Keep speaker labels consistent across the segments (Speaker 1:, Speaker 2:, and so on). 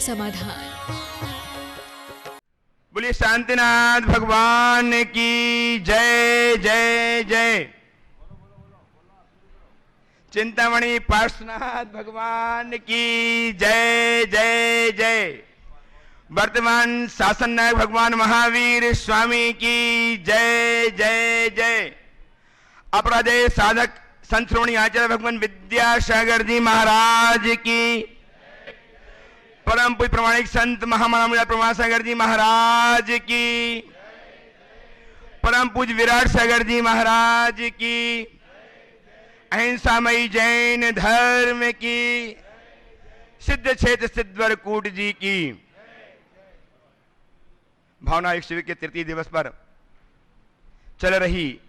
Speaker 1: समाधान।
Speaker 2: बोलिए शांतिनाथ भगवान की जय जय जय। चिंतामणि पार्श्वनाथ भगवान की जय जय जय। वर्तमान शासन नायक भगवान महावीर स्वामी की जय जय जय। अपराधेय साधक संत श्रोमणी आचार्य भगवान विद्यासागर जी महाराज की, परम पूज्य प्रमाणिक संत महामना प्रमाण सागर जी महाराज की, परम पूज्य विराट सागर जी महाराज की, अहिंसामयी जैन धर्म की, सिद्ध क्षेत्र सिद्धवर कूट जी की। भावना एक शिविर के तृतीय दिवस पर चल रही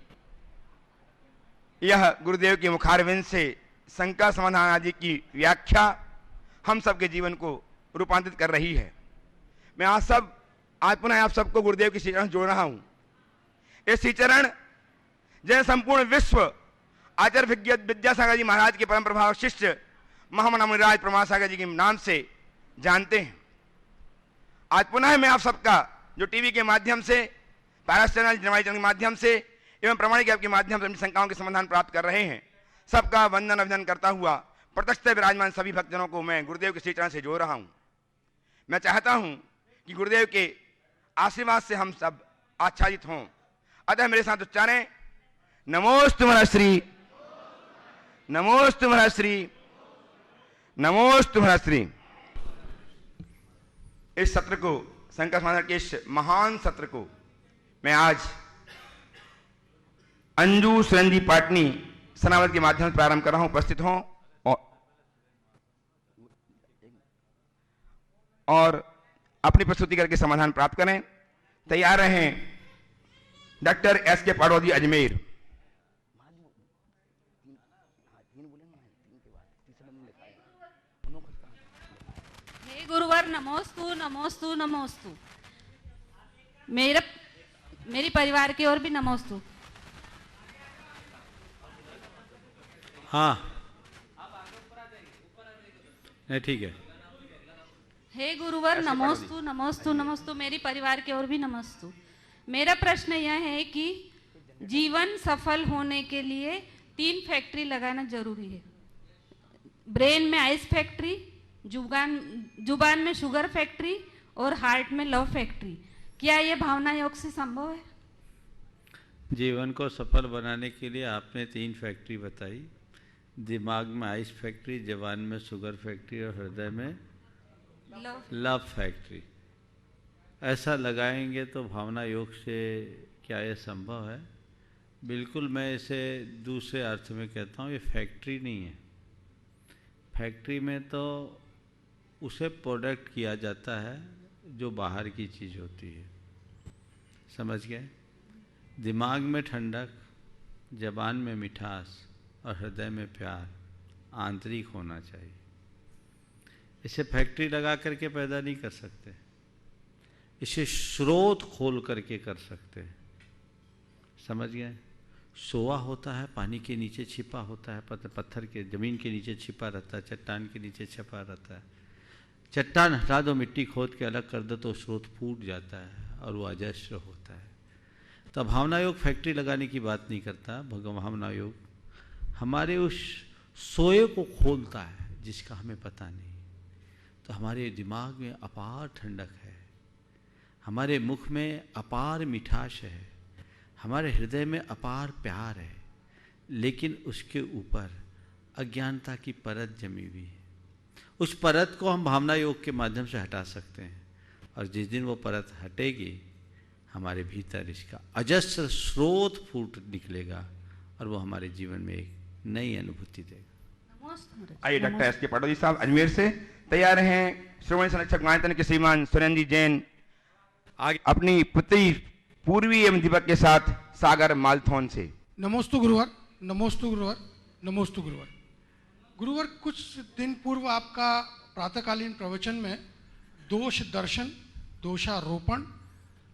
Speaker 2: यह गुरुदेव के मुखारविंद से शंका समाधान आदि की व्याख्या हम सबके जीवन को रूपांतरित कर रही है। मैं आज पुनः आप सबको गुरुदेव के श्री चरण जोड़ रहा हूं। ये श्री चरण जैसे संपूर्ण विश्व आचार्य विद्यासागर जी महाराज के परम प्रभाव शिष्य महामना मुनिराज प्रमाण सागर जी के नाम से जानते हैं। आज पुनः मैं आप सबका जो टीवी के माध्यम से, पारस चैनल, जनवाणी चैनल के माध्यम से एवं प्रमाणिक ऐप के माध्यम से अपनी शंकाओं के समाधान प्राप्त कर रहे हैं, सबका वंदन अभिनंदन करता हुआ प्रत्यक्ष विराजमान सभी भक्तजनों को मैं गुरुदेव के श्री चरण से जोड़ रहा हूं। मैं चाहता हूं कि गुरुदेव के आशीर्वाद से हम सब आच्छादित हों। अतः मेरे साथ उच्चारें, नमोस्तु महर्षि, नमोस्तु महर्षि, नमोस्तु महर्षि। इस सत्र को, शंकर समाधान के इस महान सत्र को मैं आज अंजू सुरंजी पाटनी सनावत के माध्यम से प्रारंभ कर रहा हूं। उपस्थित हों और अपनी प्रस्तुति करके समाधान प्राप्त करें। तैयार रहें डॉक्टर एस के पाड़ोदी अजमेर।
Speaker 3: हे गुरुवर नमोस्तु नमोस्तु नमोस्तु। मेरी परिवार की ओर भी नमोस्तु।
Speaker 4: हाँ नहीं ठीक है।
Speaker 3: हे गुरुवर नमोस्तु नमोस्तु नमोस्तु। मेरी परिवार की ओर भी नमोस्तु। मेरा प्रश्न यह है कि जीवन सफल होने के लिए 3 फैक्ट्री लगाना जरूरी है। ब्रेन में आइस फैक्ट्री, जुबान में शुगर फैक्ट्री और हार्ट में लव फैक्ट्री। क्या यह भावना योग से संभव है?
Speaker 4: जीवन को सफल बनाने के लिए आपने 3 फैक्ट्री बताई। दिमाग में आइस फैक्ट्री, जबान में शुगर फैक्ट्री और हृदय में लव फैक्ट्री। ऐसा लगाएंगे तो भावना योग से क्या यह संभव है? बिल्कुल। मैं इसे दूसरे अर्थ में कहता हूँ, ये फैक्ट्री नहीं है। फैक्ट्री में तो उसे प्रोडक्ट किया जाता है जो बाहर की चीज़ होती है, समझ गए? दिमाग में ठंडक, जबान में मिठास और हृदय में प्यार आंतरिक होना चाहिए। इसे फैक्ट्री लगा करके पैदा नहीं कर सकते, इसे स्रोत खोल करके कर सकते हैं, समझ गए? सोआ होता है, पानी के नीचे छिपा होता है, पत्थर के, जमीन के नीचे छिपा रहता है, चट्टान के नीचे छिपा रहता है। चट्टान हटा दो, मिट्टी खोद के अलग कर दो तो स्रोत फूट जाता है और वो अजस्र होता है। तो भावना योग फैक्ट्री लगाने की बात नहीं करता। भावना योग हमारे उस सोए को खोलता है जिसका हमें पता नहीं। तो हमारे दिमाग में अपार ठंडक है, हमारे मुख में अपार मिठास है, हमारे हृदय में अपार प्यार है, लेकिन उसके ऊपर अज्ञानता की परत जमी हुई है। उस परत को हम भावना योग के माध्यम से हटा सकते हैं, और जिस दिन वो परत हटेगी हमारे भीतर इसका अजस्र स्रोत फूट निकलेगा और वो हमारे जीवन में एक नई अनुभूति देगा।
Speaker 2: आइए डॉक्टर एस के पाड़ोदी साहब अजमेर से तैयार हैं। श्रोमणी संरक्षक मानतन के श्रीमान सुरेंद्र जैन आगे अपनी पुत्री पूर्वी एवं दीपक के साथ सागर मालथौन से।
Speaker 5: नमोस्तु गुरुवर, नमोस्तु गुरुवर, नमोस्तु गुरुवर। गुरुवर, कुछ दिन पूर्व आपका प्रातःकालीन प्रवचन में दोष दर्शन, दोषारोपण,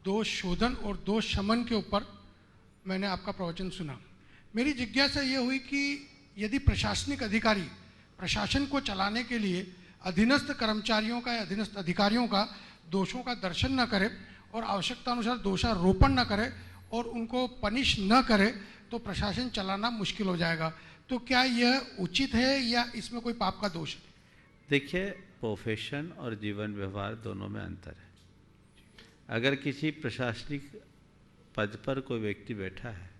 Speaker 5: दोष शोधन और दोष शमन के ऊपर मैंने आपका प्रवचन सुना। मेरी जिज्ञासा ये हुई कि यदि प्रशासनिक अधिकारी प्रशासन को चलाने के लिए अधीनस्थ कर्मचारियों का या अधीनस्थ अधिकारियों का दोषों का दर्शन न करे और आवश्यकता अनुसार दोषारोपण न करे और उनको पनिश न करे तो प्रशासन चलाना मुश्किल हो जाएगा। तो क्या यह उचित है या इसमें कोई पाप का दोष है?
Speaker 4: देखिए, प्रोफेशन और जीवन व्यवहार दोनों में अंतर है। अगर किसी प्रशासनिक पद पर कोई व्यक्ति बैठा है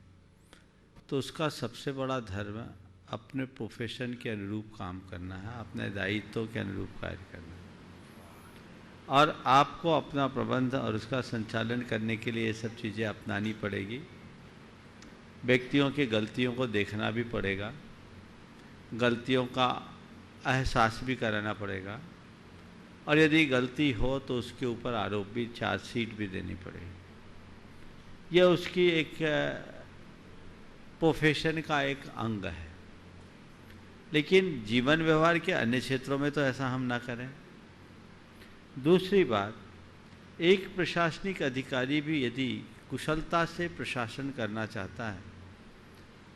Speaker 4: तो उसका सबसे बड़ा धर्म अपने प्रोफेशन के अनुरूप काम करना है, अपने दायित्वों के अनुरूप कार्य करना है। और आपको अपना प्रबंध और उसका संचालन करने के लिए ये सब चीज़ें अपनानी पड़ेगी। व्यक्तियों की गलतियों को देखना भी पड़ेगा, गलतियों का एहसास भी कराना पड़ेगा, और यदि गलती हो तो उसके ऊपर आरोप भी, चार्जशीट भी देनी पड़ेगी। यह उसकी एक प्रोफेशन का एक अंग है। लेकिन जीवन व्यवहार के अन्य क्षेत्रों में तो ऐसा हम ना करें। दूसरी बात, एक प्रशासनिक अधिकारी भी यदि कुशलता से प्रशासन करना चाहता है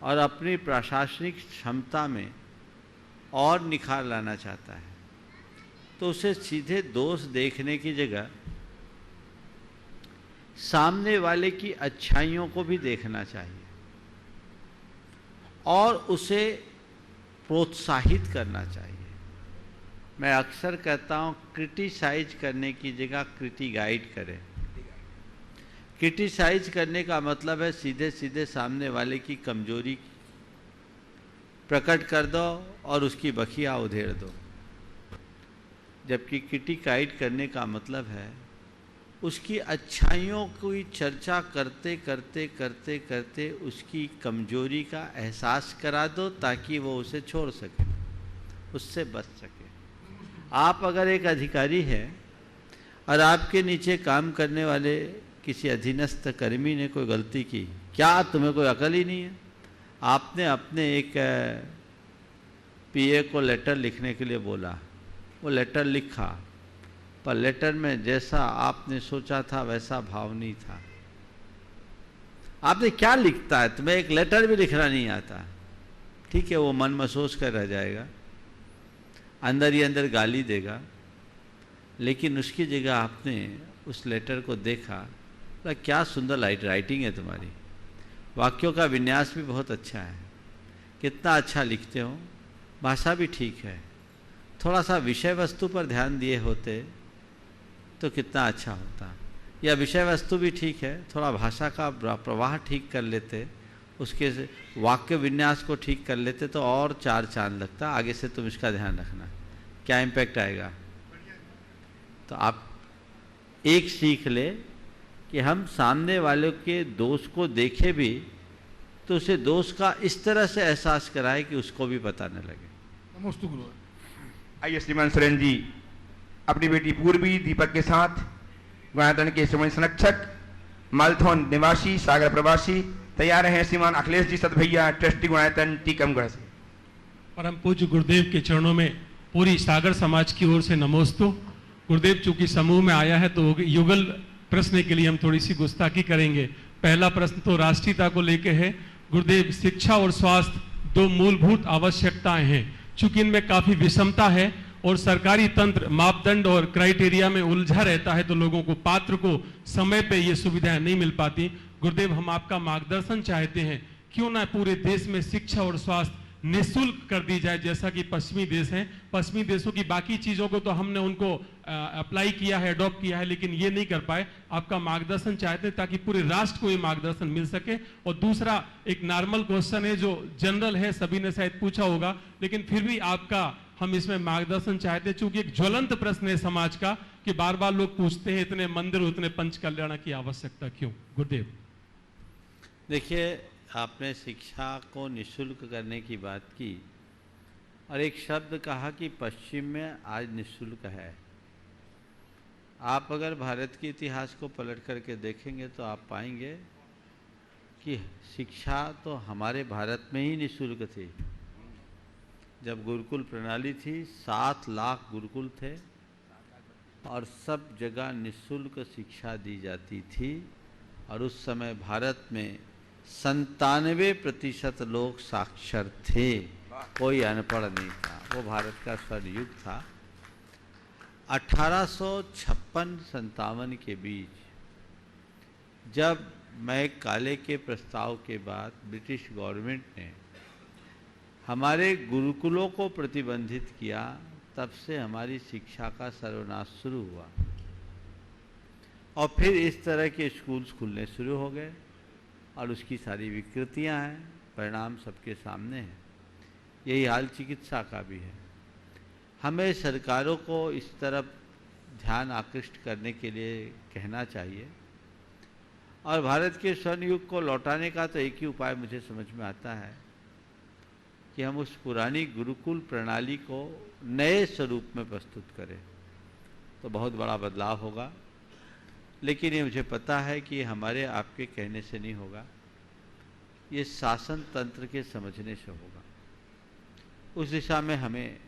Speaker 4: और अपनी प्रशासनिक क्षमता में और निखार लाना चाहता है तो उसे सीधे दोष देखने की जगह सामने वाले की अच्छाइयों को भी देखना चाहिए और उसे प्रोत्साहित करना चाहिए। मैं अक्सर कहता हूँ, क्रिटिसाइज करने की जगह क्रिटिगाइड करें। क्रिटिसाइज करने का मतलब है सीधे सीधे सामने वाले की कमजोरी प्रकट कर दो और उसकी बखिया उधेड़ दो, जबकि क्रिटिकाइड करने का मतलब है उसकी अच्छाइयों की चर्चा करते करते करते करते उसकी कमजोरी का एहसास करा दो ताकि वो उसे छोड़ सके, उससे बच सके। आप अगर एक अधिकारी हैं और आपके नीचे काम करने वाले किसी अधीनस्थ कर्मी ने कोई गलती की, क्या तुम्हें कोई अकल ही नहीं है? आपने अपने एक पीए को लेटर लिखने के लिए बोला, वो लेटर लिखा, पर लेटर में जैसा आपने सोचा था वैसा भाव नहीं था। आपने क्या लिखता है, तुम्हें एक लेटर भी लिखना नहीं आता। ठीक है, वो मन में सोच कर रह जाएगा, अंदर ही अंदर गाली देगा, लेकिन उसकी जगह आपने उस लेटर को देखा, बोला क्या सुंदर राइटिंग है तुम्हारी, वाक्यों का विन्यास भी बहुत अच्छा है, कितना अच्छा लिखते हो, भाषा भी ठीक है, थोड़ा सा विषय वस्तु पर ध्यान दिए होते तो कितना अच्छा होता। या विषय वस्तु भी ठीक है, थोड़ा भाषा का प्रवाह ठीक कर लेते, उसके वाक्य विन्यास को ठीक कर लेते तो और चार चांद लगता। आगे से तुम इसका ध्यान रखना, क्या इम्पैक्ट आएगा। तो आप एक सीख ले कि हम सामने वाले के दोष को देखे भी तो उसे दोष का इस तरह से एहसास कराए कि उसको भी पता न लगे।
Speaker 5: नमस्ते गुरु।
Speaker 2: आइए श्रीमान सुरेन जी अपनी बेटी पूर्वी दीपक के साथ गुणायतन के श्रीमान संरक्षक मालथौन निवासी सागर प्रवासी तैयार हैं श्रीमान अखिलेश जी सतभैया ट्रस्टी गुणायतन टीकमगढ़ से।
Speaker 1: परम पूज्य गुरुदेव के चरणों में पूरी सागर समाज की ओर से नमोस्तु। गुरुदेव चूंकि समूह में आया है तो युगल प्रश्न के लिए हम थोड़ी सी गुस्ताखी करेंगे। पहला प्रश्न तो राष्ट्रीयता को लेकर है। गुरुदेव, शिक्षा और स्वास्थ्य दो मूलभूत आवश्यकताएं हैं, चूंकि इनमें काफी विषमता है और सरकारी तंत्र मापदंड और क्राइटेरिया में उलझा रहता है तो लोगों को, पात्र को समय पे ये सुविधाएं नहीं मिल पाती। गुरुदेव, हम आपका मार्गदर्शन चाहते हैं, क्यों ना पूरे देश में शिक्षा और स्वास्थ्य निःशुल्क कर दी जाए, जैसा कि पश्चिमी देश हैं। पश्चिमी देशों की बाकी चीजों को तो हमने उनको अप्लाई किया है, अडॉप्ट किया है, लेकिन ये नहीं कर पाए। आपका मार्गदर्शन चाहते हैं ताकि पूरे राष्ट्र को ये मार्गदर्शन मिल सके। और दूसरा एक नॉर्मल क्वेश्चन है जो जनरल है, सभी ने शायद पूछा होगा, लेकिन फिर भी आपका हम इसमें मार्गदर्शन चाहते हैं, चूंकि एक ज्वलंत प्रश्न है समाज का कि बार बार लोग पूछते हैं इतने मंदिर उतने पंच कल्याण की आवश्यकता क्यों। गुरुदेव,
Speaker 4: देखिए, आपने शिक्षा को निःशुल्क करने की बात की और एक शब्द कहा कि पश्चिम में आज निःशुल्क है। आप अगर भारत के इतिहास को पलट करके देखेंगे तो आप पाएंगे कि शिक्षा तो हमारे भारत में ही निःशुल्क थी। जब गुरुकुल प्रणाली थी, 7 लाख गुरुकुल थे और सब जगह निःशुल्क शिक्षा दी जाती थी। और उस समय भारत में 97% लोग साक्षर थे, कोई अनपढ़ नहीं था। वो भारत का स्वर्ण युग था। 1856-57 के बीच जब मैं काले के प्रस्ताव के बाद ब्रिटिश गवर्नमेंट ने हमारे गुरुकुलों को प्रतिबंधित किया, तब से हमारी शिक्षा का सर्वनाश शुरू हुआ और फिर इस तरह के स्कूल्स खुलने शुरू हो गए और उसकी सारी विकृतियां हैं, परिणाम सबके सामने हैं। यही हाल चिकित्सा का भी है। हमें सरकारों को इस तरफ ध्यान आकृष्ट करने के लिए कहना चाहिए और भारत के स्वर्ण युग को लौटाने का तो एक ही उपाय मुझे समझ में आता है कि हम उस पुरानी गुरुकुल प्रणाली को नए स्वरूप में प्रस्तुत करें, तो बहुत बड़ा बदलाव होगा। लेकिन ये मुझे पता है कि हमारे आपके कहने से नहीं होगा, ये शासन तंत्र के समझने से होगा। उस दिशा में हमें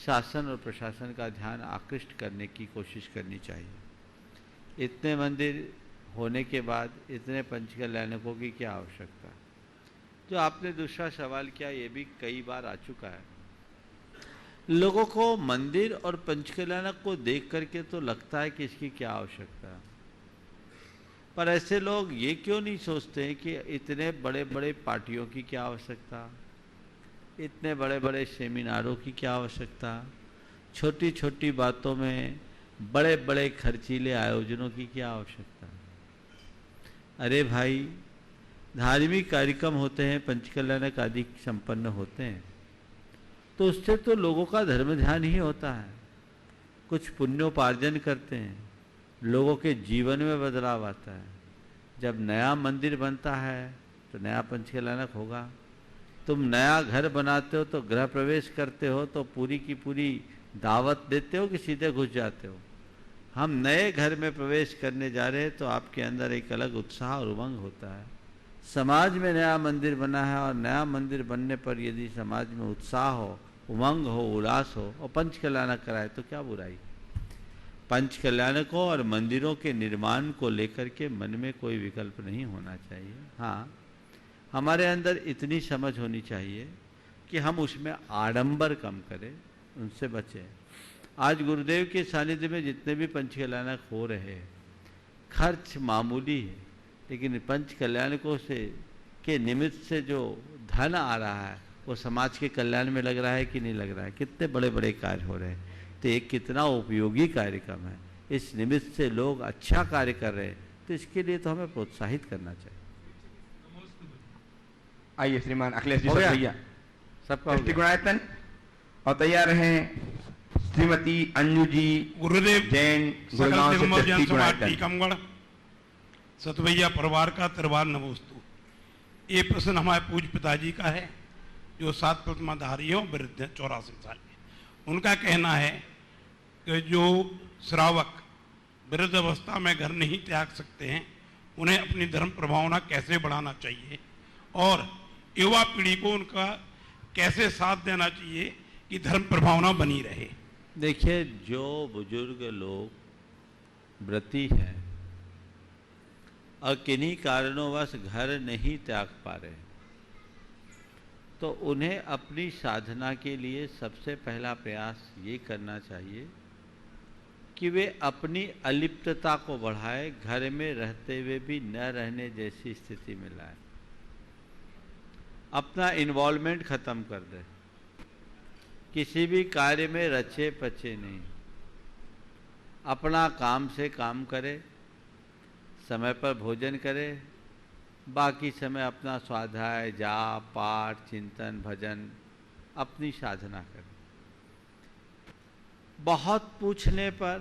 Speaker 4: शासन और प्रशासन का ध्यान आकृष्ट करने की कोशिश करनी चाहिए। इतने मंदिर होने के बाद इतने पंचकल्याणकों की क्या आवश्यकता? जो आपने दूसरा सवाल किया, ये भी कई बार आ चुका है। लोगों को मंदिर और पंचकल्याणक को देख करके तो लगता है कि इसकी क्या आवश्यकता है, पर ऐसे लोग ये क्यों नहीं सोचते हैं कि इतने बड़े बड़े पार्टियों की क्या आवश्यकता, इतने बड़े बड़े सेमिनारों की क्या आवश्यकता, छोटी छोटी बातों में बड़े बड़े खर्चीले आयोजनों की क्या आवश्यकता। अरे भाई, धार्मिक कार्यक्रम होते हैं, पंचकल्याणक आदि संपन्न होते हैं, तो उससे तो लोगों का धर्म ध्यान ही होता है, कुछ पुण्योपार्जन करते हैं, लोगों के जीवन में बदलाव आता है। जब नया मंदिर बनता है तो नया पंचकल्याणक होगा। तुम नया घर बनाते हो तो गृह प्रवेश करते हो तो पूरी की पूरी दावत देते हो कि सीधे घुस जाते हो। हम नए घर में प्रवेश करने जा रहे हैं तो आपके अंदर एक अलग उत्साह और उमंग होता है। समाज में नया मंदिर बना है और नया मंदिर बनने पर यदि समाज में उत्साह हो, उमंग हो, उल्लास हो और पंचकल्याणक कराए तो क्या बुराई। पंचकल्याणकों और मंदिरों के निर्माण को लेकर के मन में कोई विकल्प नहीं होना चाहिए। हाँ, हमारे अंदर इतनी समझ होनी चाहिए कि हम उसमें आडंबर कम करें, उनसे बचें। आज गुरुदेव के सानिध्य में जितने भी पंचकल्याणक हो रहे हैं, खर्च मामूली है, लेकिन पंचकल्याणकों से के निमित्त से जो धन आ रहा है वो समाज के कल्याण में लग रहा है कि नहीं लग रहा है। कितने बड़े बड़े कार्य हो रहे हैं, तो एक कितना उपयोगी कार्यक्रम है। इस निमित्त से लोग अच्छा कार्य कर रहे हैं, तो इसके लिए तो हमें प्रोत्साहित करना चाहिए।
Speaker 2: आइए श्रीमान अखिलेश जी
Speaker 4: हो गया?
Speaker 2: भैया
Speaker 4: सबका हो गया?
Speaker 2: गुणायतन और तैयार हैं श्रीमती अंजू जी
Speaker 6: गुरुदेव
Speaker 2: जैन
Speaker 6: सकल
Speaker 2: गुड़गांव से
Speaker 6: दिगंबर जैन
Speaker 2: ट्रस्टी
Speaker 6: समाज
Speaker 2: गुणायतन।
Speaker 6: टीकमगढ़ सतभैया परिवार का तिरवार नमोस्तु। ये प्रश्न हमारे पूज्य पिताजी का है जो 7 प्रतिमाधारी है, वृद्ध है, 84 साल के। उनका कहना है कि जो श्रावक वृद्ध अवस्था में घर नहीं त्याग सकते हैं, उन्हें अपनी धर्म प्रभावना कैसे बढ़ाना चाहिए और युवा पीढ़ी को उनका कैसे साथ देना चाहिए कि धर्म प्रभावना बनी रहे।
Speaker 4: देखिए, जो बुजुर्ग लोग व्रती हैं और किन्हीं कारणोंवश घर नहीं त्याग पा रहे, तो उन्हें अपनी साधना के लिए सबसे पहला प्रयास ये करना चाहिए कि वे अपनी अलिप्तता को बढ़ाए, घर में रहते हुए भी न रहने जैसी स्थिति में लाए, अपना इन्वॉल्वमेंट खत्म कर दे, किसी भी कार्य में रचे पचे नहीं, अपना काम से काम करे, समय पर भोजन करे, बाकी समय अपना स्वाध्याय, जाप, पाठ, चिंतन, भजन, अपनी साधना करे। बहुत पूछने पर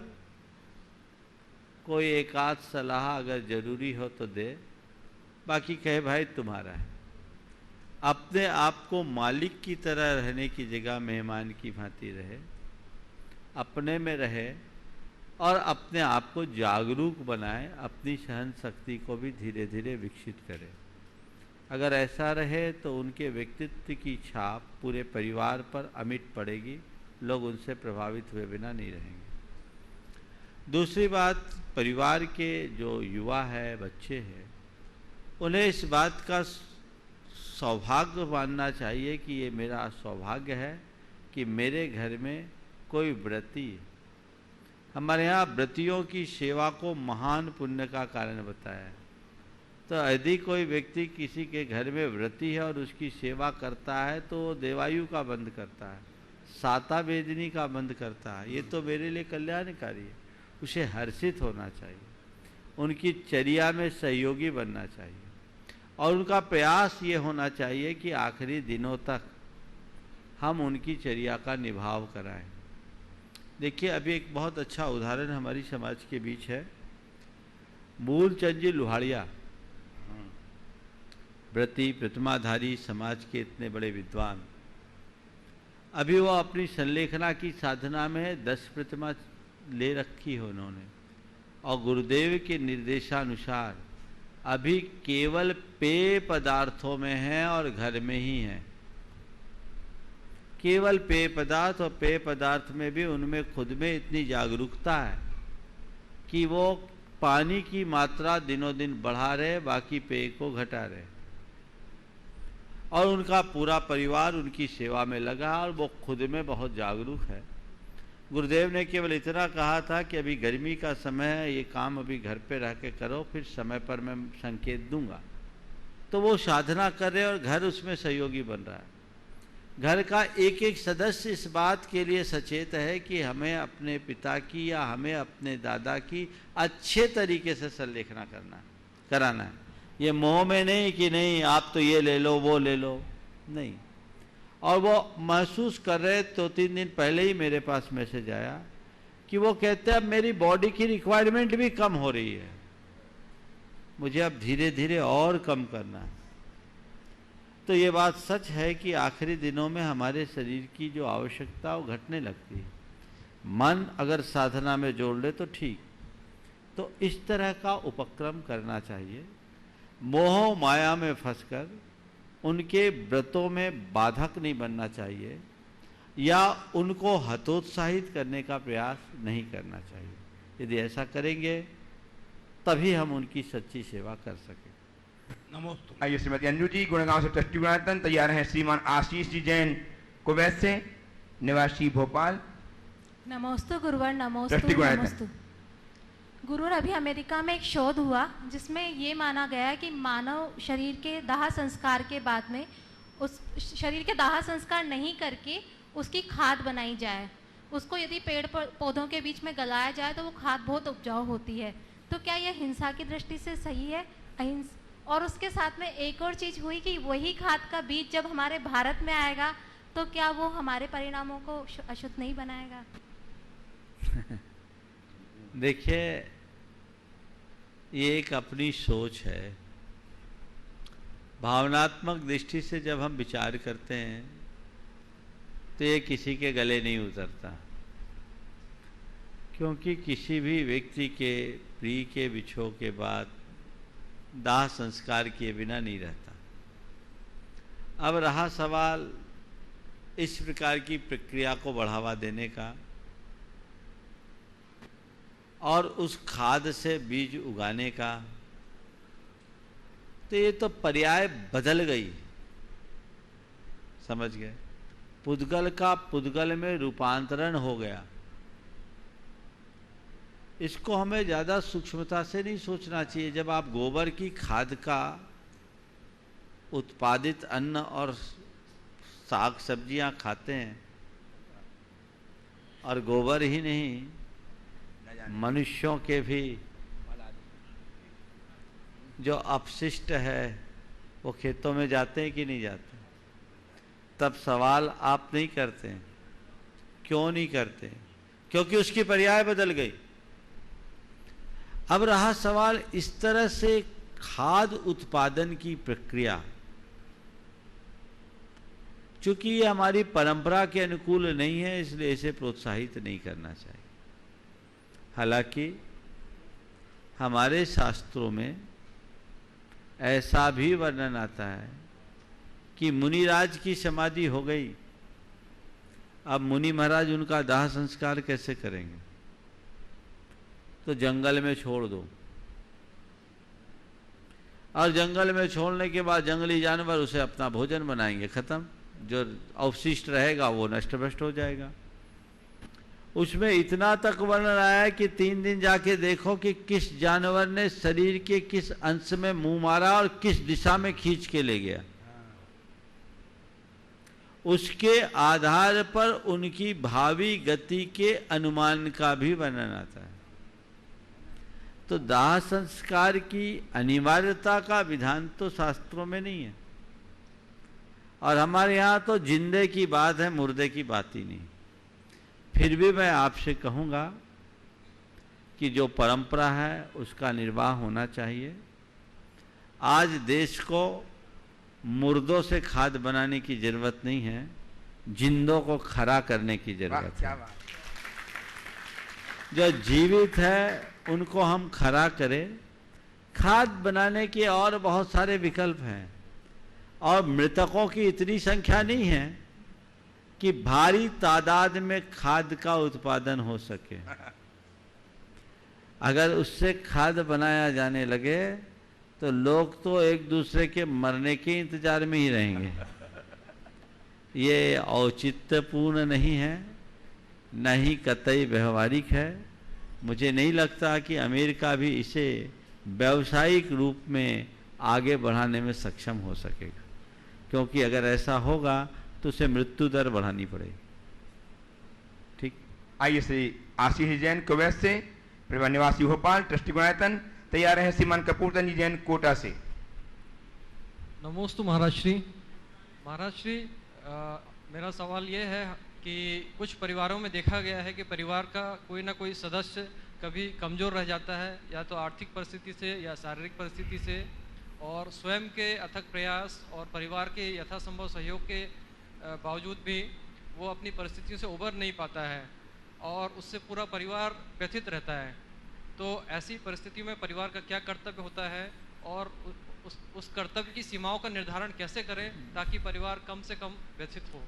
Speaker 4: कोई एकाध सलाह अगर जरूरी हो तो दे, बाकी कहे भाई तुम्हारा है। अपने आप को मालिक की तरह रहने की जगह मेहमान की भांति रहे, अपने में रहे और अपने आप को जागरूक बनाए, अपनी सहन शक्ति को भी धीरे धीरे विकसित करे। अगर ऐसा रहे तो उनके व्यक्तित्व की छाप पूरे परिवार पर अमिट पड़ेगी, लोग उनसे प्रभावित हुए बिना नहीं रहेंगे। दूसरी बात, परिवार के जो युवा है, बच्चे हैं, उन्हें इस बात का सौभाग्य मानना चाहिए कि ये मेरा सौभाग्य है कि मेरे घर में कोई व्रती है। हमारे यहाँ व्रतियों की सेवा को महान पुण्य का कारण बताया है। तो यदि कोई व्यक्ति किसी के घर में व्रती है और उसकी सेवा करता है तो वो देवायु का बंद करता है, साता वेदनी का बंद करता है। ये तो मेरे लिए कल्याणकारी है। उसे हर्षित होना चाहिए, उनकी चर्या में सहयोगी बनना चाहिए और उनका प्रयास ये होना चाहिए कि आखिरी दिनों तक हम उनकी चर्या का निभाव कराएं। देखिए, अभी एक बहुत अच्छा उदाहरण हमारी समाज के बीच है। मूलचंद जी लुहाड़िया, व्रती प्रतिमाधारी समाज के इतने बड़े विद्वान, अभी वो अपनी संलेखना की साधना में 10 प्रतिमा ले रखी है उन्होंने और गुरुदेव के निर्देशानुसार अभी केवल पेय पदार्थों में है और घर में ही है। केवल पेय पदार्थ, और पेय पदार्थ में भी उनमें खुद में इतनी जागरूकता है कि वो पानी की मात्रा दिनों दिन बढ़ा रहे, बाकी पेय को घटा रहे। और उनका पूरा परिवार उनकी सेवा में लगा और वो खुद में बहुत जागरूक है। गुरुदेव ने केवल इतना कहा था कि अभी गर्मी का समय है, ये काम अभी घर पे रह के करो, फिर समय पर मैं संकेत दूंगा। तो वो साधना कर रहे और घर उसमें सहयोगी बन रहा है। घर का एक एक सदस्य इस बात के लिए सचेत है कि हमें अपने पिता की या हमें अपने दादा की अच्छे तरीके से संलेखना कराना है। ये मोह में नहीं कि नहीं आप तो ये ले लो वो ले लो, नहीं। और वो महसूस कर रहे, 2-3 दिन पहले ही मेरे पास मैसेज आया कि वो कहते हैं अब मेरी बॉडी की रिक्वायरमेंट भी कम हो रही है, मुझे अब धीरे धीरे और कम करना है। तो ये बात सच है कि आखिरी दिनों में हमारे शरीर की जो आवश्यकता वो घटने लगती है। मन अगर साधना में जोड़ ले तो ठीक। तो इस तरह का उपक्रम करना चाहिए। मोह माया में फंसकर उनके व्रतों में बाधक नहीं बनना चाहिए या उनको हतोत्साहित करने का प्रयास नहीं करना चाहिए। यदि ऐसा करेंगे तभी हम उनकी सच्ची सेवा कर सकें।
Speaker 6: नमोस्तु।
Speaker 2: आइए श्रीमती अंजू जी गुड़गांव से ट्रस्टी गुणातन तैयार हैं। श्रीमान आशीष जी जैन कुवैत से, निवासी भोपाल।
Speaker 7: नमोस्तु गुरुवर,
Speaker 2: ट्रस्टी
Speaker 7: नमोस्तु
Speaker 2: गुणातन।
Speaker 7: नमोस्तु गुरुवर। अभी अमेरिका में एक शोध हुआ जिसमें ये माना गया कि मानव शरीर के दाह संस्कार के बाद में उस शरीर के दाह संस्कार नहीं करके उसकी खाद बनाई जाए। उसको यदि पेड़ पौधों के बीच में गलाया जाए तो वो खाद बहुत उपजाऊ होती है। तो क्या यह हिंसा की दृष्टि से सही है? और उसके साथ में एक और चीज़ हुई कि वही खाद का बीज जब हमारे भारत में आएगा तो क्या वो हमारे परिणामों को अशुद्ध नहीं बनाएगा?
Speaker 4: देखिए, ये एक अपनी सोच है। भावनात्मक दृष्टि से जब हम विचार करते हैं तो ये किसी के गले नहीं उतरता, क्योंकि किसी भी व्यक्ति के प्रिय के विछोह के बाद दाह संस्कार किए बिना नहीं रहता। अब रहा सवाल इस प्रकार की प्रक्रिया को बढ़ावा देने का और उस खाद से बीज उगाने का, तो ये तो पर्याय बदल गई, समझ गए? पुद्गल का पुद्गल में रूपांतरण हो गया। इसको हमें ज़्यादा सूक्ष्मता से नहीं सोचना चाहिए। जब आप गोबर की खाद का उत्पादित अन्न और साग सब्जियां खाते हैं, और गोबर ही नहीं मनुष्यों के भी जो अपशिष्ट है वो खेतों में जाते हैं कि नहीं जाते? तब सवाल आप नहीं करते हैं। क्यों नहीं करते? क्योंकि उसकी पर्याय बदल गई। अब रहा सवाल इस तरह से खाद उत्पादन की प्रक्रिया, चूंकि ये हमारी परंपरा के अनुकूल नहीं है, इसलिए इसे प्रोत्साहित नहीं करना चाहिए। हालांकि हमारे शास्त्रों में ऐसा भी वर्णन आता है कि मुनिराज की समाधि हो गई, अब मुनि महाराज उनका दाह संस्कार कैसे करेंगे? तो जंगल में छोड़ दो, और जंगल में छोड़ने के बाद जंगली जानवर उसे अपना भोजन बनाएंगे, खत्म। जो अवशिष्ट रहेगा वो नष्ट भ्रष्ट हो जाएगा। उसमें इतना तक वर्णन आया है कि 3 दिन जाके देखो कि किस जानवर ने शरीर के किस अंश में मुंह मारा और किस दिशा में खींच के ले गया। उसके आधार पर उनकी भावी गति के अनुमान का भी वर्णन आता है। तो दाह संस्कार की अनिवार्यता का विधान तो शास्त्रों में नहीं है, और हमारे यहाँ तो जिंदे की बात है, मुर्दे की बात ही नहीं। फिर भी मैं आपसे कहूँगा कि जो परंपरा है उसका निर्वाह होना चाहिए। आज देश को मुर्दों से खाद बनाने की जरूरत नहीं है, जिंदों को खरा करने की जरूरत है। जो जीवित है उनको हम खरा करें। खाद बनाने के और बहुत सारे विकल्प हैं, और मृतकों की इतनी संख्या नहीं है कि भारी तादाद में खाद का उत्पादन हो सके। अगर उससे खाद बनाया जाने लगे तो लोग तो एक दूसरे के मरने के इंतजार में ही रहेंगे। ये औचित्यपूर्ण नहीं है, न ही कतई व्यवहारिक है। मुझे नहीं लगता कि अमेरिका भी इसे व्यावसायिक रूप में आगे बढ़ाने में सक्षम हो सकेगा, क्योंकि अगर ऐसा होगा तो उसे मृत्यु दर बढ़ानी पड़ेगी। ठीक।
Speaker 2: आइए श्री आशीष जैन कुवैत से, परिवार निवासी भोपाल, ट्रस्टी गुणायतन। तैयार है श्रीमान कपूरचंद जी जैन कोटा से।
Speaker 8: नमोस्तु महाराज श्री। महाराज श्री, मेरा सवाल ये है कि कुछ परिवारों में देखा गया है कि परिवार का कोई ना कोई सदस्य कभी कमज़ोर रह जाता है, या तो आर्थिक परिस्थिति से या शारीरिक परिस्थिति से, और स्वयं के अथक प्रयास और परिवार के यथासंभव सहयोग के बावजूद भी वो अपनी परिस्थितियों से उबर नहीं पाता है, और उससे पूरा परिवार व्यथित रहता है। तो ऐसी परिस्थितियों में परिवार का क्या कर्तव्य होता है, और उस कर्तव्य की सीमाओं का निर्धारण कैसे करें ताकि परिवार कम से कम व्यथित हो?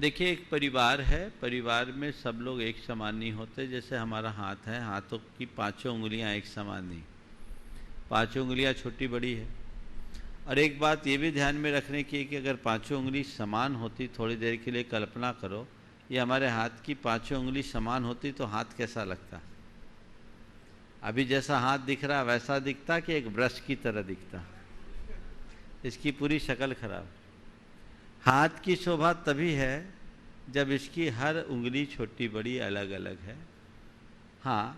Speaker 4: देखिए, एक परिवार है, परिवार में सब लोग एक समान नहीं होते। जैसे हमारा हाथ है, हाथों की 5 उंगलियां एक समान नहीं, 5 उंगलियां छोटी बड़ी है। और एक बात ये भी ध्यान में रखने की है कि अगर 5 उंगली समान होती, थोड़ी देर के लिए कल्पना करो, ये हमारे हाथ की 5 उंगली समान होती तो हाथ कैसा लगता? अभी जैसा हाथ दिख रहा वैसा दिखता कि एक ब्रश की तरह दिखता? इसकी पूरी शक्ल खराब। हाथ की शोभा तभी है जब इसकी हर उंगली छोटी बड़ी अलग अलग है। हाँ,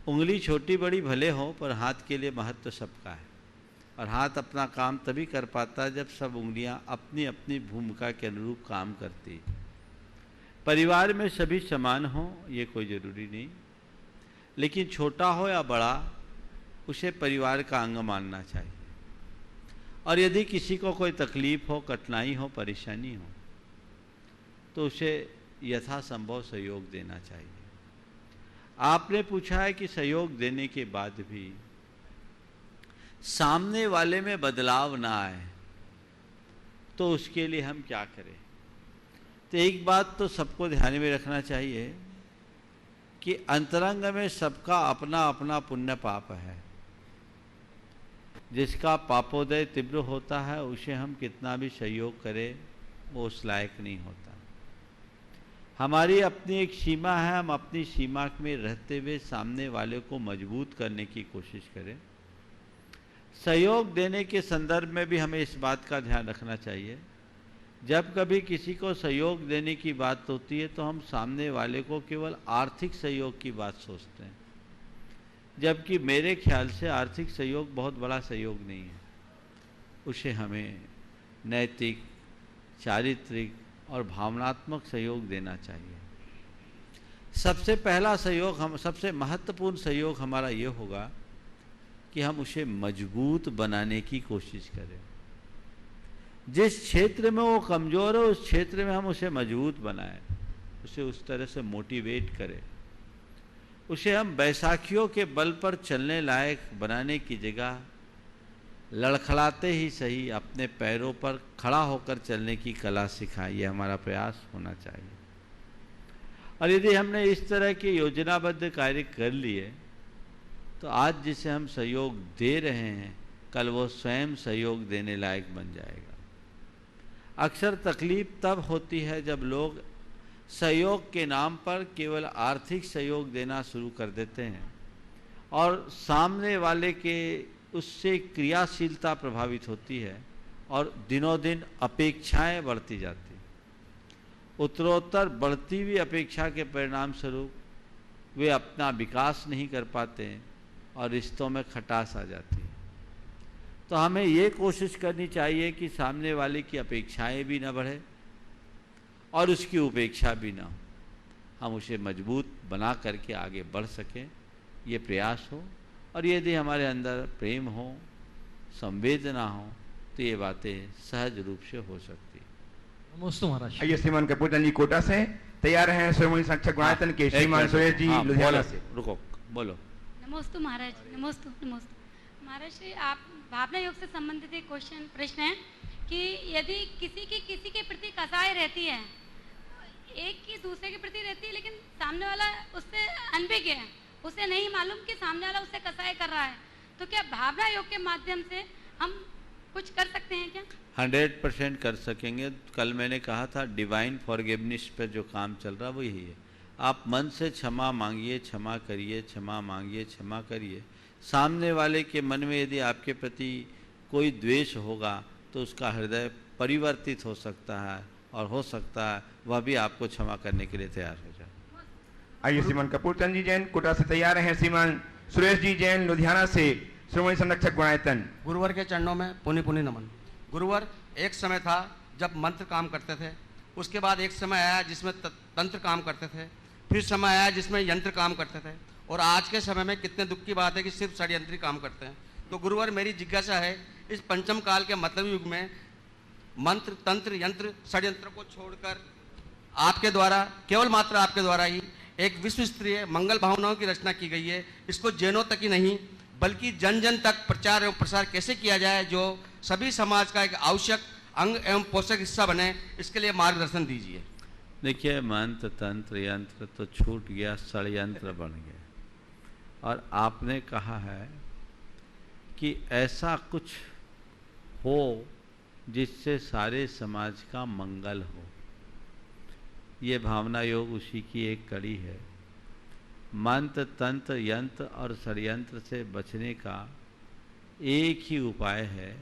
Speaker 4: उंगली छोटी बड़ी भले हो, पर हाथ के लिए महत्व सबका है, और हाथ अपना काम तभी कर पाता है जब सब उंगलियां अपनी अपनी भूमिका के अनुरूप काम करती। परिवार में सभी समान हो ये कोई ज़रूरी नहीं, लेकिन छोटा हो या बड़ा उसे परिवार का अंग मानना चाहिए। और यदि किसी को कोई तकलीफ हो, कठिनाई हो, परेशानी हो, तो उसे यथासंभव सहयोग देना चाहिए। आपने पूछा है कि सहयोग देने के बाद भी सामने वाले में बदलाव ना आए तो उसके लिए हम क्या करें? तो एक बात तो सबको ध्यान में रखना चाहिए कि अंतरंग में सबका अपना अपना पुण्य पाप है। जिसका पापोदय तीव्र होता है उसे हम कितना भी सहयोग करें वो उस लायक नहीं होता। हमारी अपनी एक सीमा है, हम अपनी सीमा में रहते हुए सामने वाले को मजबूत करने की कोशिश करें। सहयोग देने के संदर्भ में भी हमें इस बात का ध्यान रखना चाहिए, जब कभी किसी को सहयोग देने की बात होती है तो हम सामने वाले को केवल आर्थिक सहयोग की बात सोचते हैं, जबकि मेरे ख्याल से आर्थिक सहयोग बहुत बड़ा सहयोग नहीं है। उसे हमें नैतिक, चारित्रिक और भावनात्मक सहयोग देना चाहिए। सबसे पहला सहयोग, हम सबसे महत्वपूर्ण सहयोग हमारा ये होगा कि हम उसे मजबूत बनाने की कोशिश करें। जिस क्षेत्र में वो कमज़ोर है उस क्षेत्र में हम उसे मजबूत बनाएं, उसे उस तरह से मोटिवेट करें, उसे हम बैसाखियों के बल पर चलने लायक बनाने की जगह लड़खड़ाते ही सही अपने पैरों पर खड़ा होकर चलने की कला सिखाएं। ये हमारा प्रयास होना चाहिए। और यदि हमने इस तरह के योजनाबद्ध कार्य कर लिए तो आज जिसे हम सहयोग दे रहे हैं कल वो स्वयं सहयोग देने लायक बन जाएगा। अक्सर तकलीफ तब होती है जब लोग सहयोग के नाम पर केवल आर्थिक सहयोग देना शुरू कर देते हैं और सामने वाले के उससे क्रियाशीलता प्रभावित होती है और दिनों दिन अपेक्षाएं बढ़ती जाती। उत्तरोत्तर बढ़ती हुई अपेक्षा के परिणाम स्वरूप वे अपना विकास नहीं कर पाते और रिश्तों में खटास आ जाती है। तो हमें ये कोशिश करनी चाहिए कि सामने वाले की अपेक्षाएं भी न बढ़े और उसकी उपेक्षा भी ना हो, हम उसे मजबूत बना करके आगे बढ़ सकें, ये प्रयास हो। और यदि हमारे अंदर प्रेम हो, संवेदना हो, तो ये बातें सहज रूप से हो सकती है।
Speaker 8: नमस्ते महाराज।
Speaker 2: आइए श्रीमान कपूरचंद जी कोटा से तैयार हैं श्रोमणी संरक्षक गणायतन के श्रीमान सुरेश जी लुधियाना से।
Speaker 4: रुको, बोलो।
Speaker 9: नमस्ते महाराज। नमस्ते महाराज श्री, आप भावना योग से संबंधित एक प्रश्न है कि यदि किसी के प्रति कसाई रहती है, एक की दूसरे के प्रति रहती है, लेकिन सामने वाला उससे अनभिज्ञ है, उसे नहीं मालूम कि सामने वाला उससे कसाई कर रहा है, तो क्या भावना योग के माध्यम से हम कुछ कर सकते हैं क्या?
Speaker 4: 100% कर सकेंगे। कल मैंने कहा था डिवाइन फॉरगिवनेस पर जो काम चल रहा वो यही है। आप मन से क्षमा मांगिए, क्षमा करिए, क्षमा मांगिए, क्षमा करिए। सामने वाले के मन में यदि आपके प्रति कोई द्वेष होगा तो उसका हृदय परिवर्तित हो सकता है और हो सकता है वह भी आपको क्षमा करने के लिए तैयार हो जाए।
Speaker 2: आइए श्रीमान कपूरचंद जी जैन कोटा से तैयार हैं श्रीमान सुरेश जी जैन लुधियाना से श्रोमणी संरक्षक गणायतन।
Speaker 10: गुरुवर के चरणों में पुनि पुनि नमन। गुरुवर, एक समय था जब मंत्र काम करते थे, उसके बाद एक समय आया जिसमें तंत्र काम करते थे, फिर समय आया जिसमें यंत्र काम करते थे, और आज के समय में कितने दुख की बात है कि सिर्फ षड्यंत्री काम करते हैं। तो गुरुवर, मेरी जिज्ञासा है, इस पंचम काल के मतलब युग में मंत्र, तंत्र, यंत्र, षड्यंत्र को छोड़कर आपके द्वारा, केवल मात्र आपके द्वारा ही एक विश्व स्तरीय मंगल भावनाओं की रचना की गई है। इसको जैनों तक ही नहीं बल्कि जन जन तक प्रचार एवं प्रसार कैसे किया जाए, जो सभी समाज का एक आवश्यक अंग एवं पोषक हिस्सा बने, इसके लिए मार्गदर्शन दीजिए।
Speaker 4: देखिए, मंत्र, तंत्र, यंत्र तो छूट गया, षड्यंत्र बन गया। और आपने कहा है कि ऐसा कुछ हो जिससे सारे समाज का मंगल हो। ये भावना योग उसी की एक कड़ी है। मंत्र, तंत्र, यंत्र और षड्यंत्र से बचने का एक ही उपाय है,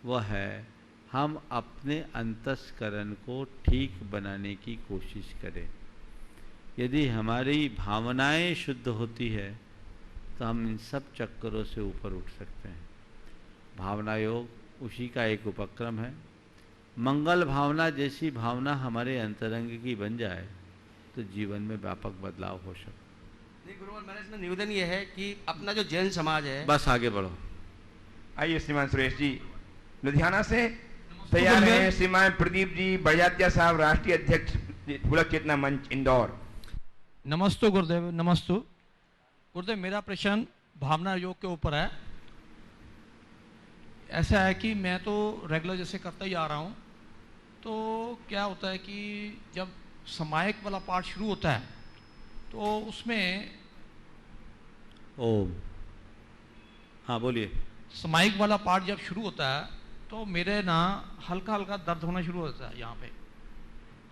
Speaker 4: वह है हम अपने अंतस्करण को ठीक बनाने की कोशिश करें। यदि हमारी भावनाएं शुद्ध होती है तो हम इन सब चक्करों से ऊपर उठ सकते हैं। भावना योग उसी का एक उपक्रम है। मंगल भावना जैसी भावना हमारे अंतरंग की बन जाए तो जीवन में व्यापक बदलाव हो सकता है।
Speaker 10: गुरुवर, मेरा इसमें निवेदन ये है कि अपना जो जैन समाज है,
Speaker 4: बस आगे बढ़ो।
Speaker 2: आइए श्रीमान सुरेश जी लुधियाना से तैयार हैं श्रीमान प्रदीप जी बड़जात्या साहब, राष्ट्रीय अध्यक्ष पुलक चेतना मंच इंदौर।
Speaker 8: नमस्ते गुरुदेव। नमस्ते गुरुदेव, मेरा प्रश्न भावना योग के ऊपर है। ऐसा है कि मैं तो रेगुलर जैसे करता ही आ रहा हूँ, तो क्या होता है कि जब समायक वाला पार्ट शुरू होता है तो उसमें
Speaker 4: ओम, हाँ बोलिए।
Speaker 8: समायिक वाला पार्ट जब शुरू होता है तो मेरे ना हल्का हल्का दर्द होना शुरू हो जाता है, यहाँ पे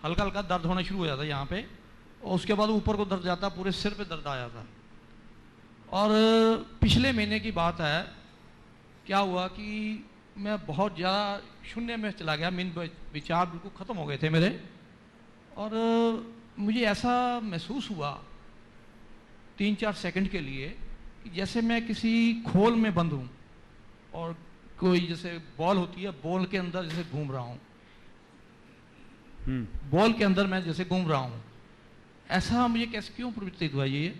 Speaker 8: हल्का हल्का दर्द होना शुरू हो जाता है यहाँ पे, और उसके बाद ऊपर को दर्द जाता है, पूरे सिर पे दर्द आ जाता है। और पिछले महीने की बात है, क्या हुआ कि मैं बहुत ज़्यादा शून्य में चला गया, मेरे विचार बिल्कुल ख़त्म हो गए थे मेरे, और मुझे ऐसा महसूस हुआ 3-4 सेकंड के लिए कि जैसे मैं किसी खोल में बंद हूँ और कोई जैसे बॉल होती है, बॉल के अंदर जैसे घूम रहा हूँ, बॉल के अंदर मैं जैसे घूम रहा हूँ। ऐसा मुझे कैसे, क्यों प्रवृत्ति हुआ ये?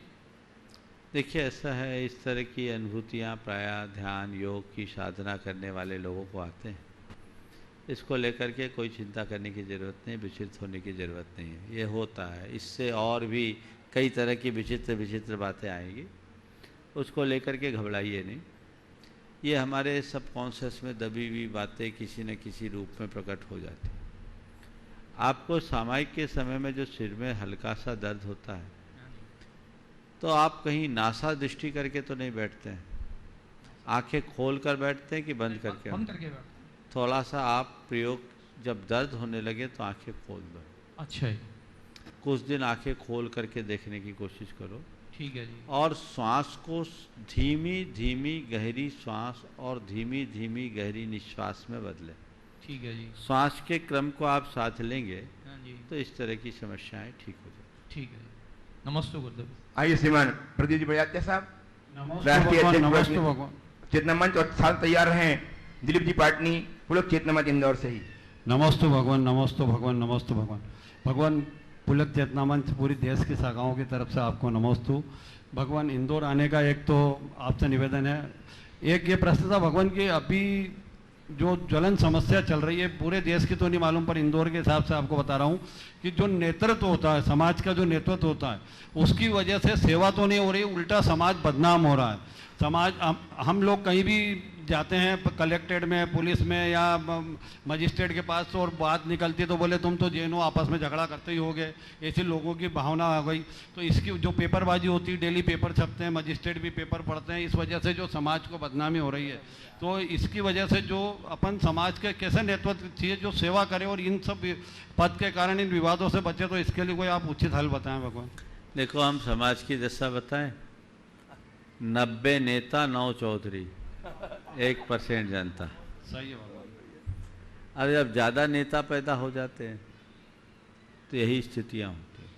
Speaker 4: देखिए, ऐसा है, इस तरह की अनुभूतियाँ प्रायः ध्यान योग की साधना करने वाले लोगों को आते हैं। इसको लेकर के कोई चिंता करने की ज़रूरत नहीं, विचलित होने की ज़रूरत नहीं है। ये होता है, इससे और भी कई तरह की विचित्र विचित्र बातें आएंगी, उसको लेकर के घबराइए नहीं। ये हमारे सबकॉन्शियस में दबी हुई बातें किसी न किसी रूप में प्रकट हो जाती हैं। आपको सामायिक के समय में जो सिर में हल्का सा दर्द होता है, तो आप कहीं नासा दृष्टि करके तो नहीं बैठते हैं, आंखें खोल कर बैठते हैं कि बंद करके?
Speaker 8: बंद करके बैठते।
Speaker 4: थोड़ा सा आप प्रयोग, जब दर्द होने लगे तो आंखें खोल दो।
Speaker 8: अच्छा है।
Speaker 4: कुछ दिन आंखें खोल करके देखने की कोशिश करो।
Speaker 8: ठीक है जी।
Speaker 4: और श्वास को धीमी धीमी गहरी श्वास और धीमी धीमी गहरी निश्वास में बदलें।
Speaker 8: ठीक है जी।
Speaker 4: श्वास के क्रम को आप साथ लेंगे
Speaker 8: हाँ जी।
Speaker 4: तो इस तरह की समस्याएं ठीक हो जाएंगी।
Speaker 8: ठीक है जी। नमस्ते गुरुदेव।
Speaker 2: आइए श्रीमान प्रदीप जी बड़ात्या साहब,
Speaker 5: नमस्ते
Speaker 2: राष्ट्रीय
Speaker 5: भगवान,
Speaker 2: अध्यक्ष
Speaker 5: नमस्ते भगवान।
Speaker 2: चेतना मंच, और साथ तैयार हैं दिलीप जी पाटनी, पुलक चेतना मंच इंदौर से ही।
Speaker 11: नमस्ते भगवान, नमस्ते भगवान, नमस्ते भगवान। भगवान पुलक चेतना मंच पूरी देश की शाखाओं की तरफ से आपको नमस्तु। भगवान इंदौर आने का एक तो आपसे निवेदन है, एक ये प्रश्न था भगवान की अभी जो ज्वलन समस्या चल रही है पूरे देश की तो नहीं मालूम, पर इंदौर के हिसाब से आपको बता रहा हूँ कि जो नेतृत्व होता है, समाज का जो नेतृत्व होता है, उसकी वजह से सेवा तो नहीं हो रही, उल्टा समाज बदनाम हो रहा है। समाज हम लोग कहीं भी जाते हैं कलेक्ट्रेट में, पुलिस में या मजिस्ट्रेट के पास, और बात निकलती है तो बोले तुम तो जैनो आपस में झगड़ा करते ही होगे, ऐसी लोगों की भावना आ गई। तो इसकी जो पेपरबाजी होती है, डेली पेपर छपते हैं, मजिस्ट्रेट भी पेपर पढ़ते हैं, इस वजह से जो समाज को बदनामी हो रही है। तो इसकी वजह से जो अपन समाज के कैसे नेतृत्व चाहिए जो सेवा करे और इन सब पद के कारण इन विवादों से बचे, तो इसके लिए कोई आप उचित हल बताएं भगवान।
Speaker 4: देखो हम समाज की दशा बताएं, 90 नेता 9 चौधरी, 1% जनता।
Speaker 11: सही है भगवान।
Speaker 4: अब जब ज़्यादा नेता पैदा हो जाते हैं तो यही स्थितियां होती हैं,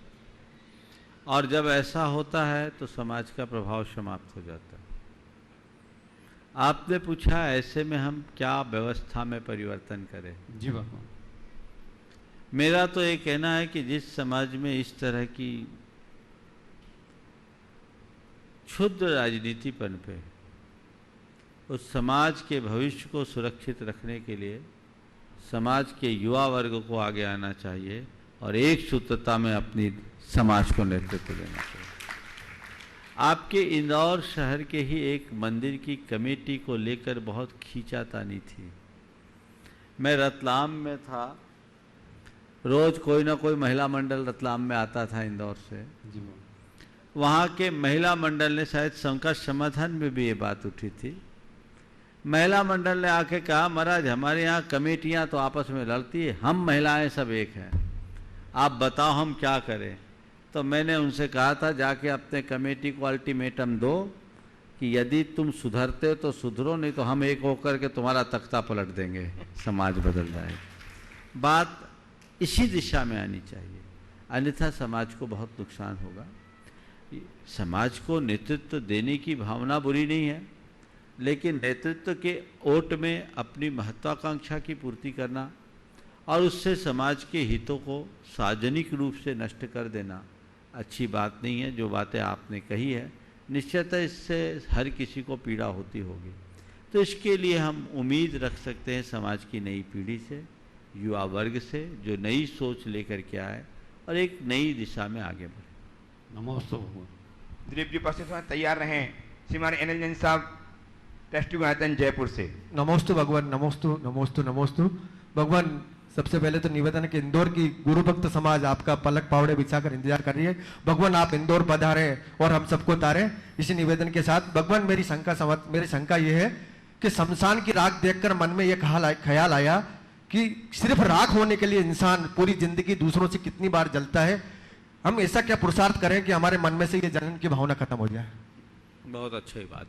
Speaker 4: और जब ऐसा होता है तो समाज का प्रभाव समाप्त हो जाता है। आपने पूछा ऐसे में हम क्या व्यवस्था में परिवर्तन करें।
Speaker 11: जी भगवान।
Speaker 4: मेरा तो ये कहना है कि जिस समाज में इस तरह की क्षुद्र राजनीति पनपे, उस समाज के भविष्य को सुरक्षित रखने के लिए समाज के युवा वर्ग को आगे आना चाहिए और एक सूत्रता में अपनी समाज को नेतृत्व देना चाहिए। आपके इंदौर शहर के ही एक मंदिर की कमेटी को लेकर बहुत खींचातानी थी। मैं रतलाम में था, रोज कोई ना कोई महिला मंडल रतलाम में आता था इंदौर से। वहाँ के महिला मंडल ने, शायद संकट समाधान में भी ये बात उठी थी, महिला मंडल ने आके कहा महाराज हमारे यहाँ कमेटियाँ तो आपस में लड़ती है, हम महिलाएं सब एक हैं, आप बताओ हम क्या करें। तो मैंने उनसे कहा था जाके अपने कमेटी को अल्टीमेटम दो कि यदि तुम सुधरते हो तो सुधरो, नहीं तो हम एक होकर के तुम्हारा तख्ता पलट देंगे, समाज बदल जाएगा। बात इसी दिशा में आनी चाहिए, अन्यथा समाज को बहुत नुकसान होगा। समाज को नेतृत्व देने की भावना बुरी नहीं है, लेकिन नेतृत्व के ओट में अपनी महत्वाकांक्षा की पूर्ति करना और उससे समाज के हितों को सार्वजनिक रूप से नष्ट कर देना अच्छी बात नहीं है। जो बातें आपने कही है निश्चित है इससे हर किसी को पीड़ा होती होगी। तो इसके लिए हम उम्मीद रख सकते हैं समाज की नई पीढ़ी से, युवा वर्ग से, जो नई सोच लेकर के आए और एक नई दिशा में आगे बढ़े।
Speaker 11: नमस्ते भगवान।
Speaker 2: दिलीप जी उपस्थित हैं, तैयार रहें। श्रीमान एनएल जैन साहब, ट्रस्टी गुणायतन जयपुर से।
Speaker 12: नमोस्तु भगवान, नमोस्तु नमोस्तु नमोस्तु भगवान। सबसे पहले तो निवेदन है कि इंदौर की गुरु भक्त समाज आपका पलक पावड़े बिछाकर इंतजार कर रही है। भगवान आप इंदौर पधारे और हम सबको तारे। इसी निवेदन के साथ भगवान मेरी शंका ये है कि शमशान की राख देखकर मन में यह ख्याल आया कि सिर्फ राख होने के लिए इंसान पूरी जिंदगी दूसरों से कितनी बार जलता है। हम ऐसा क्या पुरुषार्थ करें कि हमारे मन में से ये जलन की भावना खत्म हो जाए।
Speaker 4: बहुत अच्छी बात।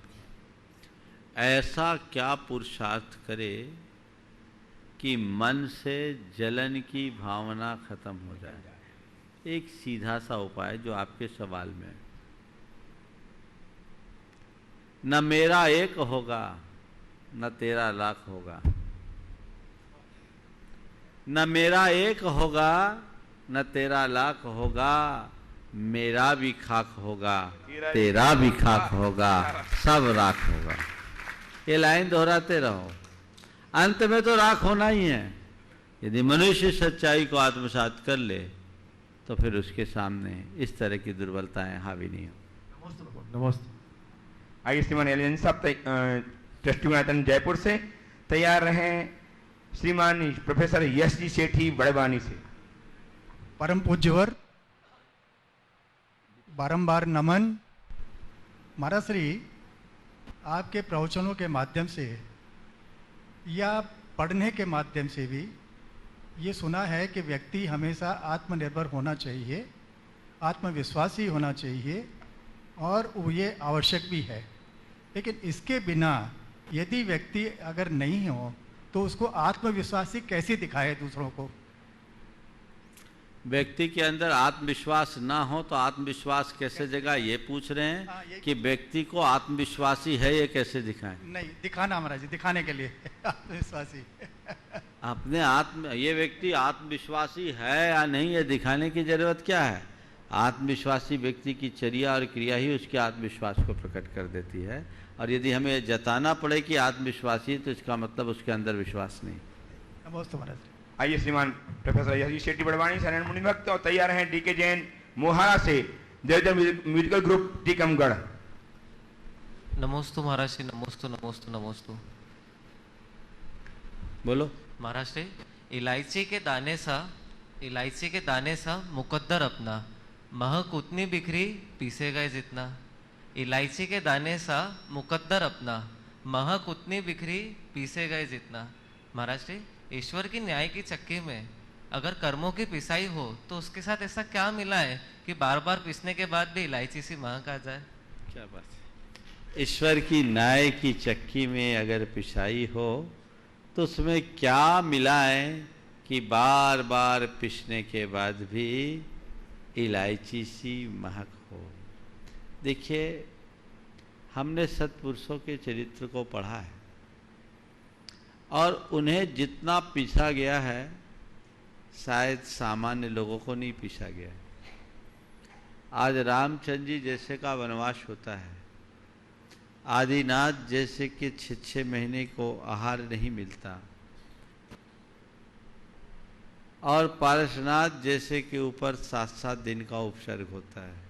Speaker 4: ऐसा क्या पुरुषार्थ करे कि मन से जलन की भावना खत्म हो जाए। एक सीधा सा उपाय जो आपके सवाल में है, न मेरा एक होगा न तेरा लाख होगा, न मेरा एक होगा न तेरा लाख होगा, मेरा भी खाक होगा तेरा भी खाक होगा, सब राख होगा। ये लाइन दोहराते रहो, अंत में तो राख होना ही है। यदि मनुष्य सच्चाई को आत्मसात कर ले तो फिर उसके सामने इस तरह की दुर्बलताएं हावी नहीं हो।
Speaker 12: नमस्ते।
Speaker 2: आइए श्रीमान एलियन साहब, ट्रस्टी गुणायतन जयपुर से तैयार रहें। श्रीमान प्रोफेसर यश जी सेठी बड़वानी से।
Speaker 13: परम पूज्यवर, बारंबार नमन। महाराज श्री, आपके प्रवचनों के माध्यम से या पढ़ने के माध्यम से भी ये सुना है कि व्यक्ति हमेशा आत्मनिर्भर होना चाहिए आत्मविश्वासी होना चाहिए और वो ये आवश्यक भी है, लेकिन इसके बिना यदि व्यक्ति अगर नहीं हो तो उसको आत्मविश्वासी कैसे दिखाए दूसरों को?
Speaker 4: व्यक्ति के अंदर आत्मविश्वास ना हो तो आत्मविश्वास कैसे जगा, ये पूछ रहे हैं कि व्यक्ति को आत्मविश्वासी है ये कैसे दिखाएं?
Speaker 13: नहीं, दिखाना महाराज जी, दिखाने के लिए आत्मविश्वासी
Speaker 4: अपने ये व्यक्ति आत्मविश्वासी है या नहीं ये दिखाने की जरूरत क्या है? आत्मविश्वासी व्यक्ति की चर्या और क्रिया ही उसके आत्मविश्वास को प्रकट कर देती है, और यदि हमें जताना पड़े कि आत्मविश्वासी तो इसका मतलब उसके अंदर विश्वास नहीं।
Speaker 13: नमस्ते महाराज।
Speaker 2: आइए श्रीमान प्रोफेसर यशवी शेट्टी बड़वानी, शरण मुनि भक्त, और तैयार हैं डीके जैन मोहारा से, देवदर म्यूजिकल ग्रुप टीकमगढ़।
Speaker 14: नमोस्तु महाराज श्री, नमोस्तु नमोस्तु नमोस्तु।
Speaker 4: बोलो
Speaker 14: महाराज श्री, इलायची के दाने सा मुकद्दर अपना, महक उतनी बिखरी पीसे गए जितना। इलायची के दाने सा मुकद्दर अपना, महक उतनी बिखरी पीसे गए जितना। महाराज जी, ईश्वर की न्याय की चक्की में अगर कर्मों की पिसाई हो तो उसके साथ ऐसा क्या मिला है कि बार बार पीसने के बाद भी इलायची सी महक आ जाए?
Speaker 4: क्या बात है। ईश्वर की न्याय की चक्की में अगर पिसाई हो तो उसमें क्या मिला है कि बार बार पीसने के बाद भी इलायची सी महक हो? देखिए, हमने सत्पुरुषों के चरित्र को पढ़ा है और उन्हें जितना पीसा गया है शायद सामान्य लोगों को नहीं पीसा गया है। आज रामचंद्र जी जैसे का वनवास होता है, आदिनाथ जैसे कि 6-6 महीने को आहार नहीं मिलता, और पारसनाथ जैसे के ऊपर 7-7 दिन का उपसर्ग होता है।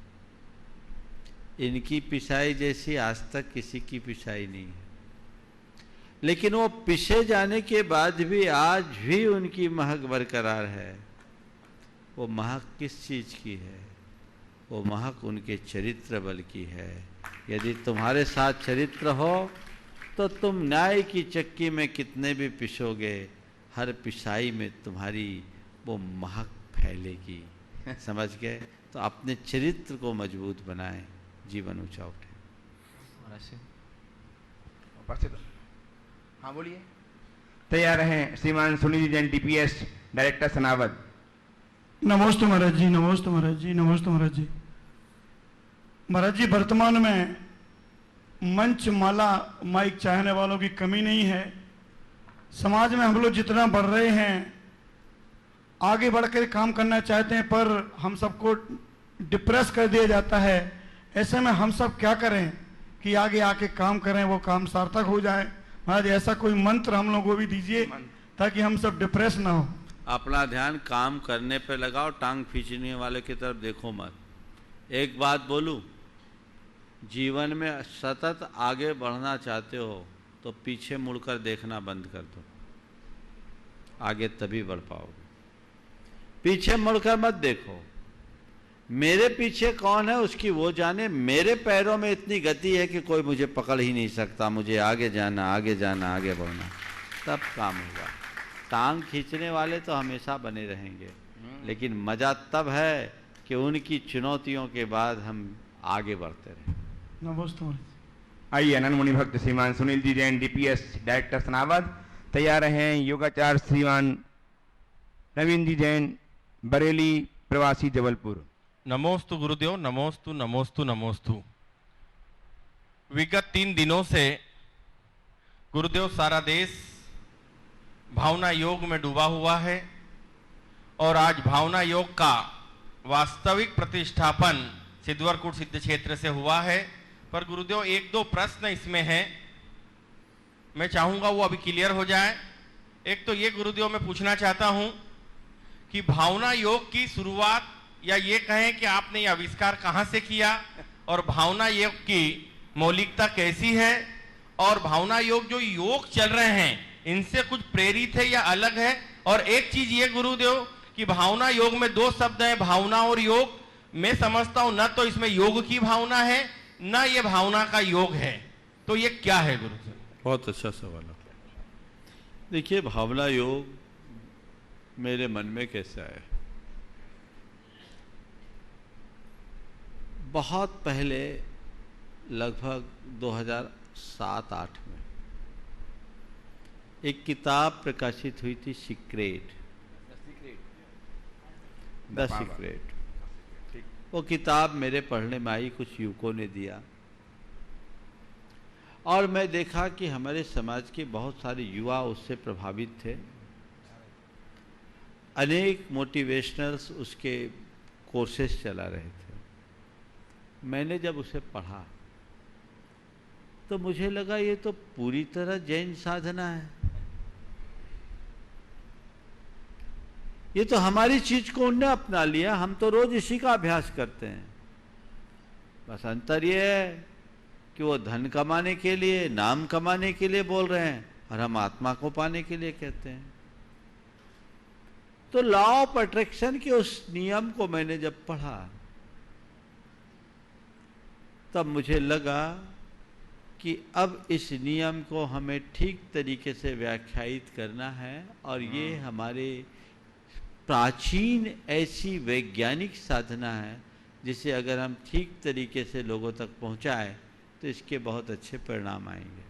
Speaker 4: इनकी पिसाई जैसी आज तक किसी की पिसाई नहीं है, लेकिन वो पिसे जाने के बाद भी आज भी उनकी महक बरकरार है। वो महक किस चीज की है? वो महक उनके चरित्र बल की है। यदि तुम्हारे साथ चरित्र हो तो तुम न्याय की चक्की में कितने भी पिसोगे, हर पिसाई में तुम्हारी वो महक फैलेगी। समझ गए? तो अपने चरित्र को मजबूत बनाएं, जीवन ऊंचा उठे।
Speaker 2: हाँ बोलिए। तैयार हैं श्रीमान सुनील जैन, डीपीएस डायरेक्टर सनावद।
Speaker 15: नमस्ते महाराज जी, नमस्ते महाराज जी, नमस्ते महाराज जी। महाराज जी, वर्तमान में मंच माला माइक चाहने वालों की कमी नहीं है। समाज में हम लोग जितना बढ़ रहे हैं, आगे बढ़कर काम करना चाहते हैं, पर हम सबको डिप्रेस कर दिया जाता है। ऐसे में हम सब क्या करें कि आगे आके काम करें, वो काम सार्थक हो जाए। महाराज, ऐसा कोई मंत्र हम लोगों को भी दीजिए ताकि हम सब डिप्रेस ना हो।
Speaker 4: अपना ध्यान काम करने पे लगाओ, टांग खींचने वाले की तरफ देखो मत। एक बात बोलूं, जीवन में सतत आगे बढ़ना चाहते हो तो पीछे मुड़कर देखना बंद कर दो, आगे तभी बढ़ पाओगे। पीछे मुड़कर मत देखो। मेरे पीछे कौन है उसकी वो जाने, मेरे पैरों में इतनी गति है कि कोई मुझे पकड़ ही नहीं सकता। मुझे आगे जाना, आगे जाना, आगे बढ़ना, तब काम होगा। टांग खींचने वाले तो हमेशा बने रहेंगे, लेकिन मजा तब है कि उनकी चुनौतियों के बाद हम आगे बढ़ते रहें।
Speaker 15: नमस्ते।
Speaker 2: आइए अनंत मुनि भक्त श्रीमान सुनील जी जैन, डीपीएस डायरेक्टर सनावद। तैयार हैं योगाचार्य श्रीमान नवीन जी जैन, बरेली प्रवासी जबलपुर।
Speaker 16: नमोस्तु गुरुदेव, नमोस्तु नमोस्तु नमोस्तु। विगत 3 दिनों से गुरुदेव सारा देश भावना योग में डूबा हुआ है और आज भावना योग का वास्तविक प्रतिष्ठापन सिद्धवरकुट सिद्ध क्षेत्र से हुआ है। पर गुरुदेव 1-2 प्रश्न इसमें हैं, मैं चाहूंगा वो अभी क्लियर हो जाए। एक तो ये गुरुदेव मैं पूछना चाहता हूं कि भावना योग की शुरुआत या ये कहें कि आपने ये आविष्कार कहां से किया, और भावना योग की मौलिकता कैसी है, और भावना योग जो योग चल रहे हैं इनसे कुछ प्रेरित है या अलग है। और एक चीज ये गुरुदेव कि भावना योग में 2 शब्द हैं, भावना और योग। मैं समझता हूं न तो इसमें योग की भावना है न ये भावना का योग है, तो ये क्या है गुरुदेव?
Speaker 4: बहुत अच्छा सवाल है। देखिए, भावना योग मेरे मन में कैसा है, बहुत पहले लगभग 2007-8 में एक किताब प्रकाशित हुई थी, सीक्रेट, द सीक्रेट। वो किताब मेरे पढ़ने में आई, कुछ युवकों ने दिया, और मैं देखा कि हमारे समाज के बहुत सारे युवा उससे प्रभावित थे। अनेक मोटिवेशनल्स उसके कोर्सेस चला रहे थे। मैंने जब उसे पढ़ा तो मुझे लगा ये तो पूरी तरह जैन साधना है, ये तो हमारी चीज को उनने अपना लिया, हम तो रोज इसी का अभ्यास करते हैं। बस अंतर ये है कि वो धन कमाने के लिए, नाम कमाने के लिए बोल रहे हैं, और हम आत्मा को पाने के लिए कहते हैं। तो लॉ ऑफ अट्रैक्शन के उस नियम को मैंने जब पढ़ा तब मुझे लगा कि अब इस नियम को हमें ठीक तरीके से व्याख्यायित करना है, और ये हमारे प्राचीन ऐसी वैज्ञानिक साधना है जिसे अगर हम ठीक तरीके से लोगों तक पहुंचाएं तो इसके बहुत अच्छे परिणाम आएंगे।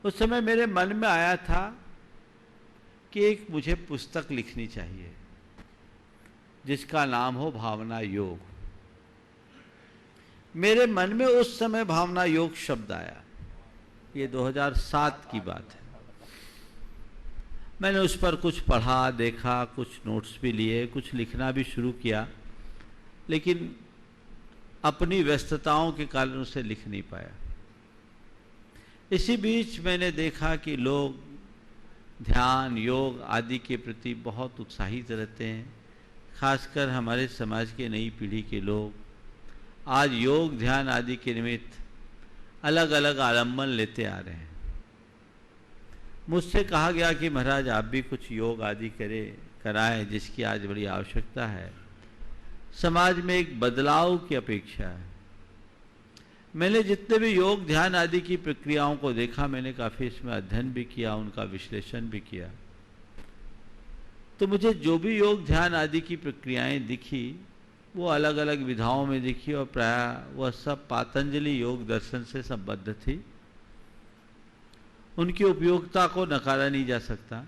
Speaker 4: उस समय मेरे मन में आया था कि एक मुझे पुस्तक लिखनी चाहिए जिसका नाम हो भावना योग। मेरे मन में उस समय भावना योग शब्द आया, ये 2007 की बात है। मैंने उस पर कुछ पढ़ा, देखा, कुछ नोट्स भी लिए, कुछ लिखना भी शुरू किया, लेकिन अपनी व्यस्तताओं के कारण उसे लिख नहीं पाया। इसी बीच मैंने देखा कि लोग ध्यान, योग आदि के प्रति बहुत उत्साहित रहते हैं। खासकर हमारे समाज के नई पीढ़ी के लोग आज योग, ध्यान आदि के निमित्त अलग अलग आलम्बन लेते आ रहे हैं। मुझसे कहा गया कि महाराज आप भी कुछ योग आदि कराएं, जिसकी आज बड़ी आवश्यकता है। समाज में एक बदलाव की अपेक्षा है। मैंने जितने भी योग, ध्यान आदि की प्रक्रियाओं को देखा, मैंने काफ़ी इसमें अध्ययन भी किया, उनका विश्लेषण भी किया। तो मुझे जो भी योग, ध्यान आदि की प्रक्रियाएं दिखी वो अलग अलग विधाओं में दिखी, और प्रायः वह सब पातंजलि योग दर्शन से संबद्ध थी। उनकी उपयोगिता को नकारा नहीं जा सकता,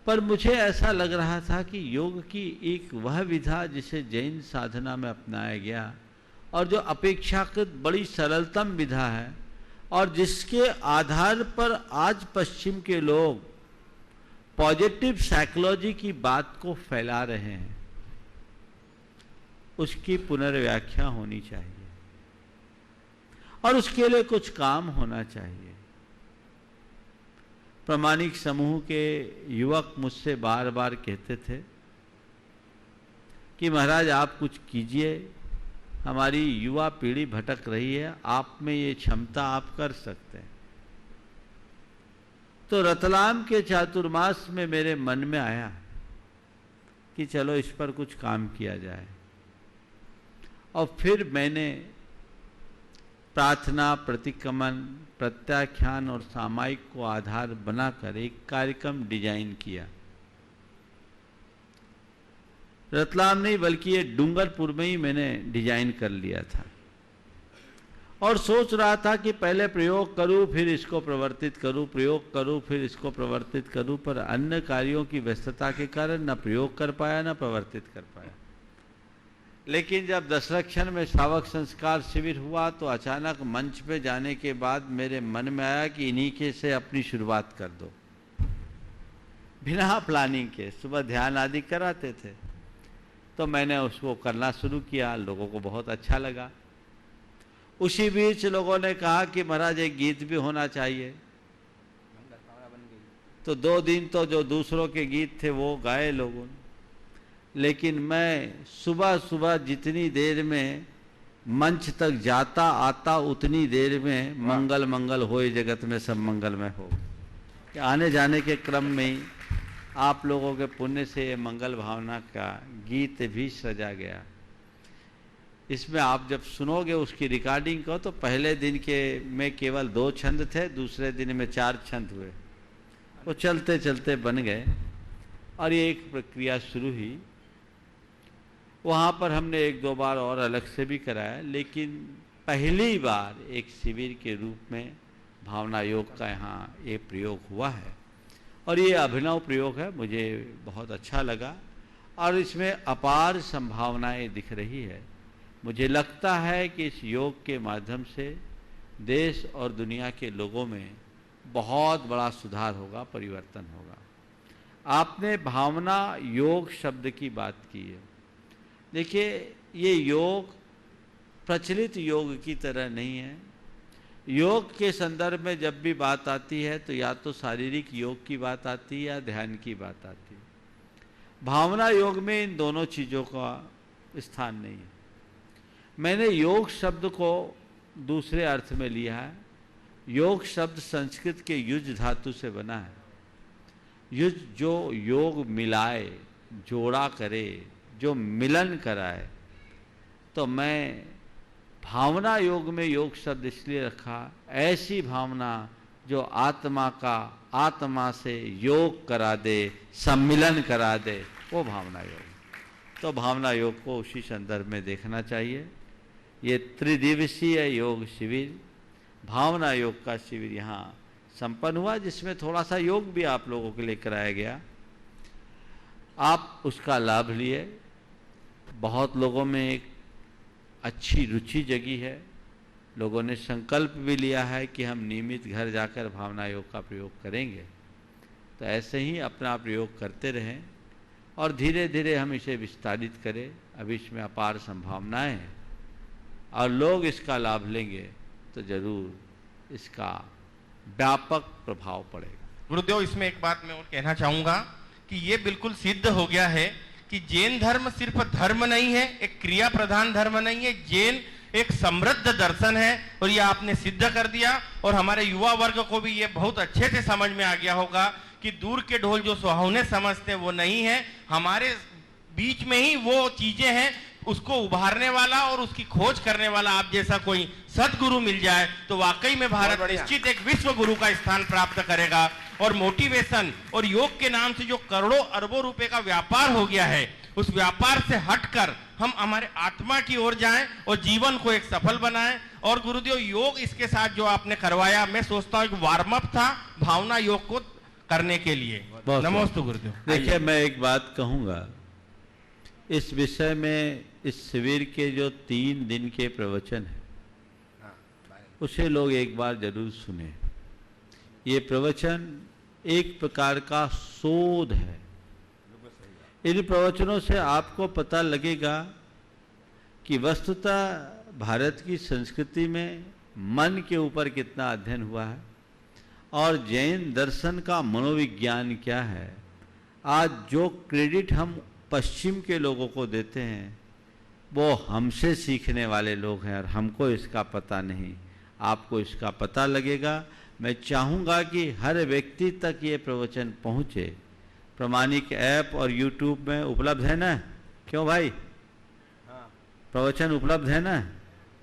Speaker 4: पर मुझे ऐसा लग रहा था कि योग की एक वह विधा जिसे जैन साधना में अपनाया गया और जो अपेक्षाकृत बड़ी सरलतम विधा है, और जिसके आधार पर आज पश्चिम के लोग पॉजिटिव साइकोलॉजी की बात को फैला रहे हैं, उसकी पुनर्व्याख्या होनी चाहिए और उसके लिए कुछ काम होना चाहिए। प्रामाणिक समूह के युवक मुझसे बार बार कहते थे कि महाराज आप कुछ कीजिए, हमारी युवा पीढ़ी भटक रही है, आप में ये क्षमता आप कर सकते हैं। तो रतलाम के चातुर्मास में मेरे मन में आया कि चलो इस पर कुछ काम किया जाए, और फिर मैंने प्रार्थना, प्रतिक्रमण, प्रत्याख्यान और सामायिक को आधार बनाकर एक कार्यक्रम डिजाइन किया। रतलाम नहीं बल्कि ये डूंगरपुर में ही मैंने डिजाइन कर लिया था, और सोच रहा था कि पहले प्रयोग करूं, फिर इसको प्रवर्तित करूं, प्रयोग करूं, फिर इसको प्रवर्तित करूं, पर अन्य कार्यों की व्यस्तता के कारण न प्रयोग कर पाया, न प्रवर्तित कर पाया। लेकिन जब दशरक्षण में श्रावक संस्कार शिविर हुआ तो अचानक मंच पे जाने के बाद मेरे मन में आया कि इन्हीं के से अपनी शुरुआत कर दो। बिना प्लानिंग के सुबह ध्यान आदि कराते थे, तो मैंने उसको करना शुरू किया, लोगों को बहुत अच्छा लगा। उसी बीच लोगों ने कहा कि महाराज एक गीत भी होना चाहिए, तो 2 दिन तो जो दूसरों के गीत थे वो गाए लोगों ने, लेकिन मैं सुबह सुबह जितनी देर में मंच तक जाता आता उतनी देर में मंगल मंगल होए जगत में सब मंगलमय हो। आने जाने के क्रम में ही आप लोगों के पुण्य से ये मंगल भावना का गीत भी सजा गया। इसमें आप जब सुनोगे उसकी रिकॉर्डिंग को, तो पहले दिन के में केवल 2 छंद थे, दूसरे दिन में 4 छंद हुए, वो चलते चलते बन गए, और ये एक प्रक्रिया शुरू हुई। वहाँ पर हमने 1-2 बार और अलग से भी कराया, लेकिन पहली बार एक शिविर के रूप में भावना योग का यहाँ ये प्रयोग हुआ है और ये अभिनव प्रयोग है, मुझे बहुत अच्छा लगा और इसमें अपार संभावनाएं दिख रही है। मुझे लगता है कि इस योग के माध्यम से देश और दुनिया के लोगों में बहुत बड़ा सुधार होगा, परिवर्तन होगा। आपने भावना योग शब्द की बात की है। देखिए, ये योग प्रचलित योग की तरह नहीं है। योग के संदर्भ में जब भी बात आती है तो या तो शारीरिक योग की बात आती है या ध्यान की बात आती है। भावना योग में इन दोनों चीज़ों का स्थान नहीं है। मैंने योग शब्द को दूसरे अर्थ में लिया है। योग शब्द संस्कृत के युज धातु से बना है। युज जो योग मिलाए, जोड़ा करे, जो मिलन कराए। तो मैं भावना योग में योग शब्द इसलिए रखा, ऐसी भावना जो आत्मा का आत्मा से योग करा दे, सम्मिलन करा दे, वो भावना योग। तो भावना योग को उसी संदर्भ में देखना चाहिए। ये त्रिदिवसीय योग शिविर, भावना योग का शिविर यहाँ संपन्न हुआ, जिसमें थोड़ा सा योग भी आप लोगों के लिए कराया गया। आप उसका लाभ लिए। बहुत लोगों में एक अच्छी रुचि जगी है। लोगों ने संकल्प भी लिया है कि हम नियमित घर जाकर भावना योग का प्रयोग करेंगे। तो ऐसे ही अपना प्रयोग करते रहें और धीरे धीरे हम इसे विस्तारित करें। अभी इसमें अपार संभावनाएं हैं और लोग इसका लाभ लेंगे तो जरूर इसका व्यापक प्रभाव पड़ेगा।
Speaker 16: गुरुदेव, इसमें एक बात मैं और कहना चाहूंगा कि ये बिल्कुल सिद्ध हो गया है कि जैन धर्म सिर्फ धर्म नहीं है, एक क्रिया प्रधान धर्म नहीं है। जैन एक समृद्ध दर्शन है और ये आपने सिद्ध कर दिया। और हमारे युवा वर्ग को भी ये बहुत अच्छे से समझ में आ गया होगा कि दूर के ढोल जो सुहावने समझते हैं वो नहीं है, हमारे बीच में ही वो चीजें हैं। उसको उभारने वाला और उसकी खोज करने वाला आप जैसा कोई सदगुरु मिल जाए तो वाकई में भारत निश्चित एक विश्व गुरु का स्थान प्राप्त करेगा। और मोटिवेशन और योग के नाम से जो करोड़ों अरबों रुपए का व्यापार हो गया है, उस व्यापार से हटकर हम हमारे आत्मा की ओर जाएं और जीवन को एक सफल बनाएं। और गुरुदेव, योग इसके साथ जो आपने करवाया, मैं सोचता हूँ एक वार्म अप था भावना योग को करने के लिए। नमस्ते गुरुदेव।
Speaker 4: देखिए, मैं एक बात कहूँगा इस विषय में। इस शिविर के जो 3 दिन के प्रवचन है उसे लोग एक बार जरूर सुने। ये प्रवचन एक प्रकार का शोध है। इन प्रवचनों से आपको पता लगेगा कि वस्तुतः भारत की संस्कृति में मन के ऊपर कितना अध्ययन हुआ है और जैन दर्शन का मनोविज्ञान क्या है। आज जो क्रेडिट हम पश्चिम के लोगों को देते हैं वो हमसे सीखने वाले लोग हैं और हमको इसका पता नहीं। आपको इसका पता लगेगा। मैं चाहूँगा कि हर व्यक्ति तक ये प्रवचन पहुँचे। प्रमाणिक ऐप और यूट्यूब में उपलब्ध है ना? क्यों भाई? प्रवचन उपलब्ध है ना?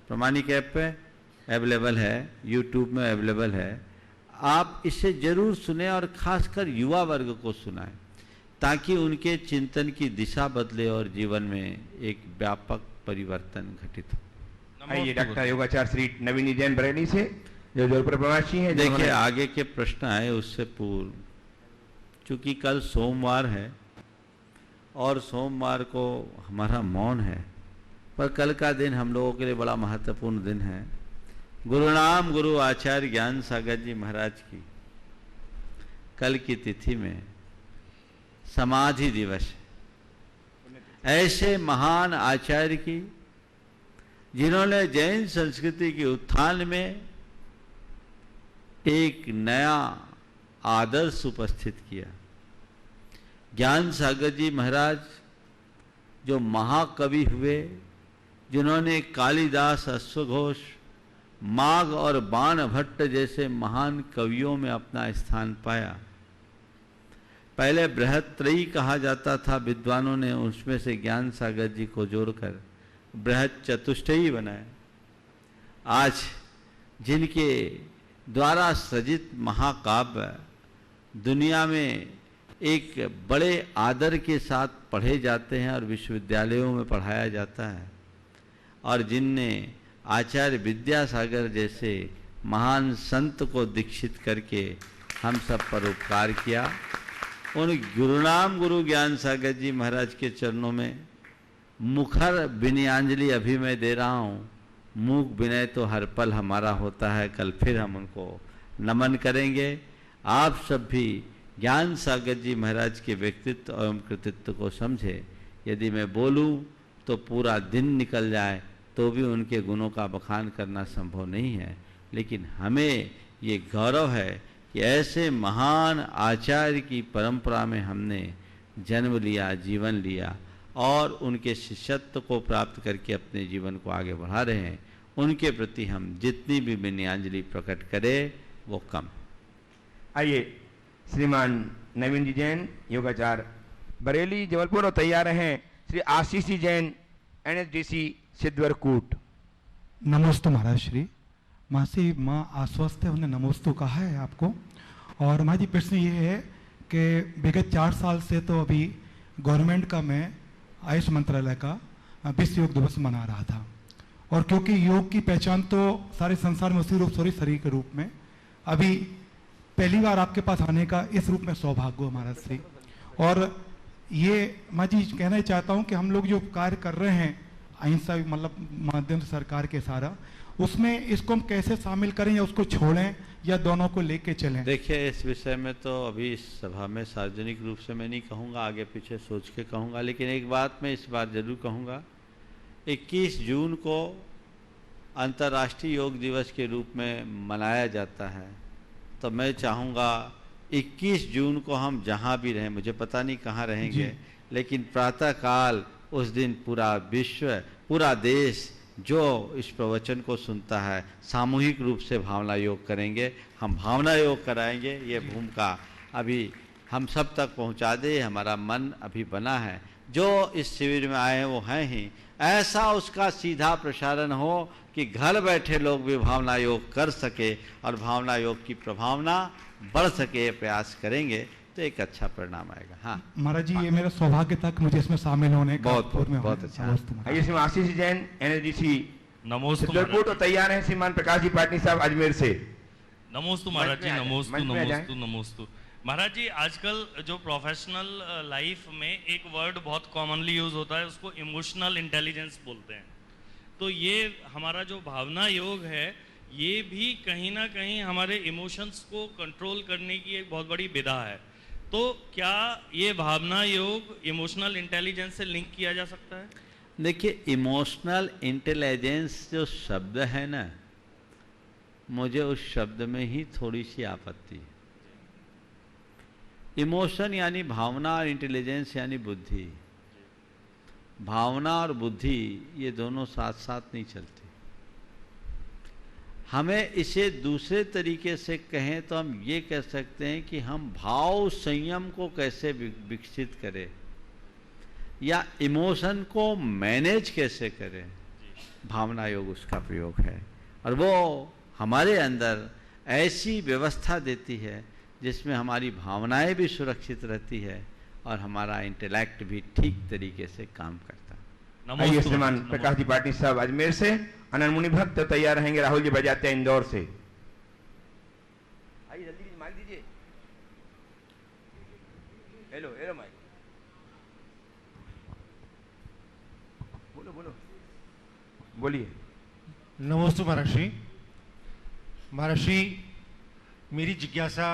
Speaker 4: प्रमाणिक ऐप पे अवेलेबल है, यूट्यूब में अवेलेबल है। आप इसे जरूर सुने और खासकर युवा वर्ग को सुनाएं ताकि उनके चिंतन की दिशा बदले और जीवन में एक व्यापक परिवर्तन घटित हो।
Speaker 2: आइए डॉक्टर योगाचार्य श्री नवीन जैन बरेली से, जो जयपुर प्रवासी हैं।
Speaker 4: देखिए, आगे के प्रश्न आए उससे पूर्व, चूंकि कल सोमवार है और सोमवार को हमारा मौन है, पर कल का दिन हम लोगों के लिए बड़ा महत्वपूर्ण दिन है। गुरुनाम गुरु आचार्य ज्ञान सागर जी महाराज की कल की तिथि में समाधि दिवस है। ऐसे महान आचार्य की जिन्होंने जैन संस्कृति के उत्थान में एक नया आदर्श उपस्थित किया। ज्ञान सागर जी महाराज जो महाकवि हुए, जिन्होंने कालिदास, अश्वघोष, माघ और बाण भट्ट जैसे महान कवियों में अपना स्थान पाया। पहले बृहत्त्रयी कहा जाता था विद्वानों ने, उसमें से ज्ञान सागर जी को जोड़कर बृहत चतुष्टयी बनाया। आज जिनके द्वारा सृजित महाकाव्य दुनिया में एक बड़े आदर के साथ पढ़े जाते हैं और विश्वविद्यालयों में पढ़ाया जाता है, और जिनने आचार्य विद्यासागर जैसे महान संत को दीक्षित करके हम सब पर उपकार किया, उन गुरुनाम गुरु ज्ञान सागर जी महाराज के चरणों में मुखर विनयांजलि अभी मैं दे रहा हूँ। मूक विनय तो हर पल हमारा होता है, कल फिर हम उनको नमन करेंगे। आप सब भी ज्ञान सागर जी महाराज के व्यक्तित्व एवं कृतित्व को समझे। यदि मैं बोलूं तो पूरा दिन निकल जाए तो भी उनके गुणों का बखान करना संभव नहीं है, लेकिन हमें ये गौरव है कि ऐसे महान आचार्य की परंपरा में हमने जन्म लिया, जीवन लिया और उनके शिष्यत्व को प्राप्त करके अपने जीवन को आगे बढ़ा रहे हैं। उनके प्रति हम जितनी भी विनयांजलि प्रकट करें वो कम।
Speaker 2: आइए श्रीमान नवीन जी जैन, योगाचार बरेली जबलपुर, और तैयार हैं श्री आशीष जी जैन, NSDC सिद्धवरकूट।
Speaker 17: नमोस्तु महाराज श्री। माँ से माँ आश्वस्त है, उन्हें नमोस्तु कहा है आपको। और माँ जी प्रश्न ये है कि विगत 4 साल से तो अभी गवर्नमेंट का मैं आयुष मंत्रालय का विश्व योग दिवस मना रहा था, और क्योंकि योग की पहचान तो सारे संसार में उसी रूप सॉरी शरीर के रूप में, अभी पहली बार आपके पास आने का इस रूप में सौभाग्य हुआ महाराज श्री। और ये माँ जी कहना ही चाहता हूँ कि हम लोग जो कार्य कर रहे हैं अहिंसा मतलब माध्यम से सरकार के सारा, उसमें इसको हम कैसे शामिल करें या उसको छोड़ें या दोनों को लेके चलें?
Speaker 4: देखिए, इस विषय में तो अभी इस सभा में सार्वजनिक रूप से मैं नहीं कहूँगा, आगे पीछे सोच के कहूँगा, लेकिन एक बात मैं इस बार जरूर कहूँगा। 21 जून को अंतर्राष्ट्रीय योग दिवस के रूप में मनाया जाता है, तो मैं चाहूँगा 21 जून को हम जहाँ भी रहें, मुझे पता नहीं कहाँ रहेंगे, लेकिन प्रातःकाल उस दिन पूरा विश्व, पूरा देश जो इस प्रवचन को सुनता है सामूहिक रूप से भावना योग करेंगे। हम भावना योग कराएंगे, ये भूमिका अभी हम सब तक पहुंचा दे, हमारा मन अभी बना है। जो इस शिविर में आए हैं वो हैं ही, ऐसा उसका सीधा प्रसारण हो कि घर बैठे लोग भी भावना योग कर सके और भावना योग की प्रभावना बढ़ सके, प्रयास करेंगे तो एक अच्छा परिणाम आएगा। हाँ
Speaker 17: महाराज जी, ये मेरा सौभाग्य था कि मुझे इसमें शामिल होने का।
Speaker 2: बहुत अच्छा। आइए श्रीमान आशीष जी जैन, NSDC सिद्धवरकूट, और तैयार हैं श्रीमान प्रकाश जी पाटनी साहब अजमेर से।
Speaker 18: नमोस्तु महाराज जी, नमोस्तु नमोस्तु नमोस्तु। महाराज जी, आजकल जो प्रोफेशनल लाइफ में एक वर्ड बहुत कॉमनली यूज होता है, उसको इमोशनल इंटेलिजेंस बोलते हैं। तो ये हमारा जो भावना योग है, ये भी कहीं ना कहीं हमारे इमोशंस को कंट्रोल करने की एक बहुत बड़ी विधा है। तो क्या ये भावना योग इमोशनल इंटेलिजेंस से लिंक किया जा सकता है?
Speaker 4: देखिए, इमोशनल इंटेलिजेंस जो शब्द है ना, मुझे उस शब्द में ही थोड़ी सी आपत्ति है। इमोशन यानी भावना और इंटेलिजेंस यानी बुद्धि। भावना और बुद्धि ये दोनों साथ साथ नहीं चलती। हमें इसे दूसरे तरीके से कहें तो हम ये कह सकते हैं कि हम भाव संयम को कैसे विकसित करें या इमोशन को मैनेज कैसे करें, भावना योग उसका प्रयोग है। और वो हमारे अंदर ऐसी व्यवस्था देती है जिसमें हमारी भावनाएं भी सुरक्षित रहती है और हमारा इंटेलेक्ट भी ठीक तरीके से काम करता है।
Speaker 2: आइए श्रीमान प्रकाश जी पाटिल साहब अजमेर से, अनंत मुनि भक्त तैयार रहेंगे राहुल जी बजाते हैं इंदौर से। आइए जल्दी माइक दीजिए। हेलो हेलो माइक, बोलो बोलो बोलिए।
Speaker 19: नमस्ते महर्षि। महर्षि, मेरी जिज्ञासा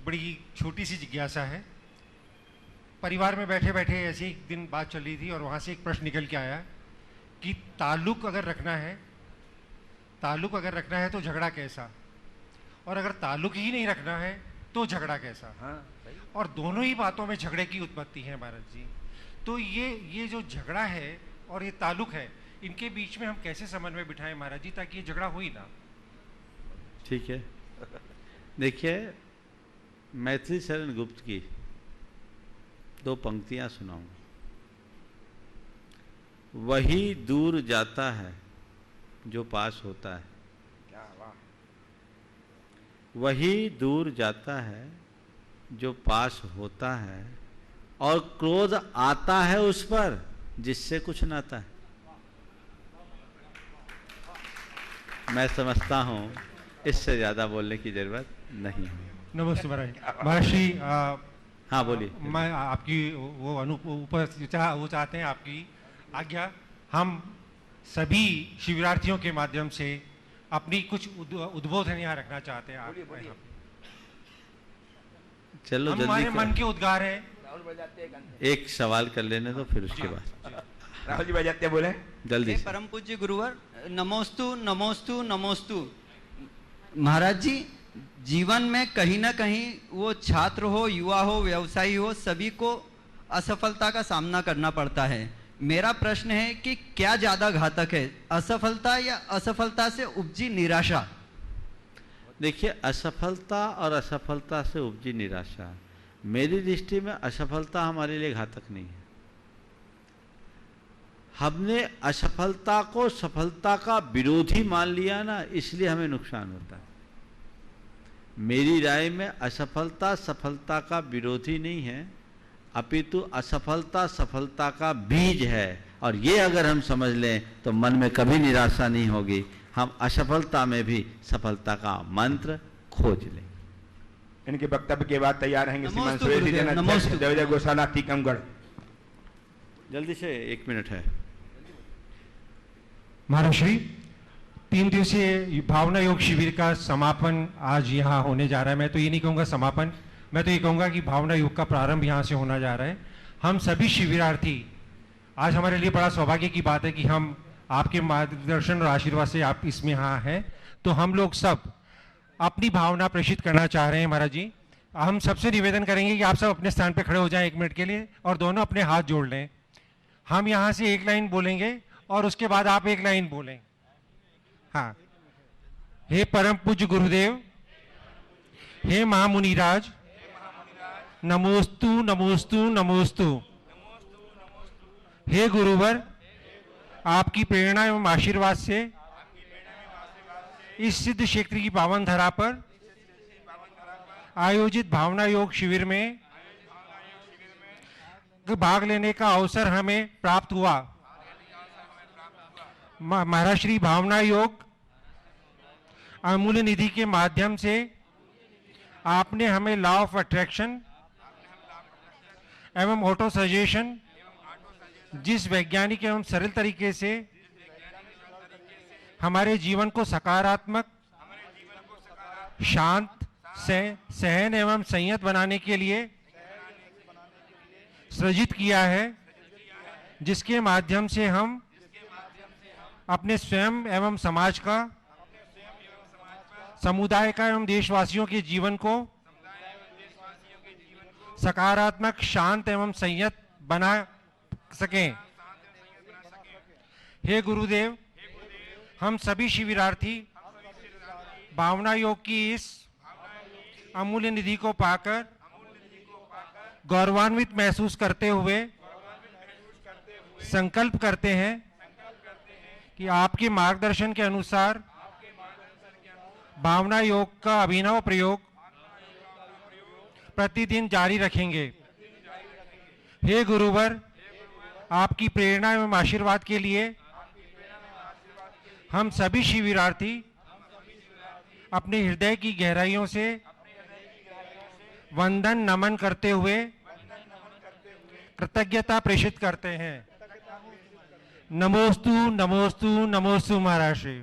Speaker 19: बड़ी छोटी सी जिज्ञासा है। परिवार में बैठे बैठे ऐसे एक दिन बात चल रही थी और वहाँ से एक प्रश्न निकल के आया कि ताल्लुक अगर रखना है तो झगड़ा कैसा, और अगर ताल्लुक ही नहीं रखना है तो झगड़ा कैसा। और दोनों ही बातों में झगड़े की उत्पत्ति है महाराज जी। तो ये जो झगड़ा है और ये ताल्लुक है, इनके बीच में हम कैसे समन्वय बिठाएं महाराज जी, ताकि ये झगड़ा हो ही ना।
Speaker 4: ठीक है, देखिए, मैथिली शरण गुप्त की 2 पंक्तियां सुनाऊंगा। वही दूर जाता है जो पास होता है, वही दूर जाता है जो पास होता है और क्रोध आता है उस पर जिससे कुछ नाता है। मैं समझता हूँ इससे ज़्यादा बोलने की जरूरत नहीं है।
Speaker 19: नमस्ते महाराज। महर्षि
Speaker 4: हाँ बोलिए।
Speaker 19: मैं आपकी वो चाहते हैं आपकी आज्ञा। हम सभी शिविरार्थियों के माध्यम से अपनी कुछ उद्बोधन यहाँ रखना चाहते हैं।
Speaker 4: चलो जल्दी
Speaker 19: हमारे मन के उद्गार है।
Speaker 4: एक सवाल कर लेने दो फिर उसके बाद
Speaker 2: राहुल जी बजाते बोले
Speaker 4: जल्दी से।
Speaker 20: परम पूज्य गुरुवर नमोस्तु नमोस्तु नमोस्तु। महाराज जी, जीवन में कहीं ना कहीं वो छात्र हो, युवा हो, व्यवसायी हो, सभी को असफलता का सामना करना पड़ता है। मेरा प्रश्न है कि क्या ज्यादा घातक है, असफलता या असफलता से उपजी निराशा?
Speaker 4: देखिए, असफलता और असफलता से उपजी निराशा, मेरी दृष्टि में असफलता हमारे लिए घातक नहीं है। हमने असफलता को सफलता का विरोधी मान लिया ना, इसलिए हमें नुकसान होता है। मेरी राय में असफलता सफलता का विरोधी नहीं है, अपितु असफलता सफलता का बीज है। और ये अगर हम समझ लें तो मन में कभी निराशा नहीं होगी, हम असफलता में भी सफलता का मंत्र खोज लें।
Speaker 2: इनके वक्तव्य के बाद तैयार रहेंगे श्रीमान सुरेश जी, देवजय गौशाला टीकमगढ़।
Speaker 4: जल्दी से 1 मिनट है।
Speaker 19: महर्षि, 3 दिवसीय भावना योग शिविर का समापन आज यहाँ होने जा रहा है। मैं तो ये नहीं कहूँगा समापन, मैं तो ये कहूँगा कि भावना योग का प्रारंभ यहाँ से होना जा रहा है। हम सभी शिविरार्थी, आज हमारे लिए बड़ा सौभाग्य की बात है कि हम आपके मार्गदर्शन और आशीर्वाद से आप इसमें यहाँ हैं। तो हम लोग सब अपनी भावना प्रेषित करना चाह रहे हैं। महाराज जी, हम सबसे निवेदन करेंगे कि आप सब अपने स्थान पर खड़े हो जाएं 1 मिनट के लिए और दोनों अपने हाथ जोड़ लें। हम यहाँ से 1 लाइन बोलेंगे और उसके बाद आप 1 लाइन बोलें। हाँ। हे परम पूज्य गुरुदेव, हे महामुनिराज, नमोस्तु नमोस्तु नमोस्तु। हे गुरुवर, आपकी प्रेरणा एवं आशीर्वाद से इस सिद्ध क्षेत्र की पावन धरा पर आयोजित भावना योग शिविर में भाग लेने का अवसर हमें प्राप्त हुआ। महाराष्ट्री भावना योग अमूल्य निधि के माध्यम से आपने हमें लॉ ऑफ अट्रैक्शन एवं ऑटो सजेशन जिस वैज्ञानिक एवं सरल तरीके से हमारे जीवन को सकारात्मक, शांत, सहन एवं संयत बनाने के लिए सृजित किया है, जिसके माध्यम से हम अपने स्वयं एवं समाज का, समुदाय का एवं देशवासियों के जीवन को सकारात्मक, शांत एवं संयत बना सकें। हे गुरुदेव, हम सभी शिविरार्थी भावना योग की इस अमूल्य निधि को पाकर गौरवान्वित महसूस करते हुए संकल्प करते हैं कि आपके मार्गदर्शन के अनुसार भावना योग का अभिनव प्रयोग प्रतिदिन जारी रखेंगे। हे गुरुवर, आपकी प्रेरणा एवं आशीर्वाद के लिए हम सभी शिविरार्थी अपने हृदय की गहराइयों से वंदन नमन करते हुए कृतज्ञता प्रेषित करते हैं। नमोस्तु नमोस्तु नमोस्तु महाराज श्री।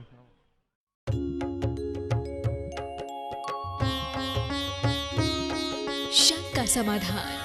Speaker 21: शक का समाधान।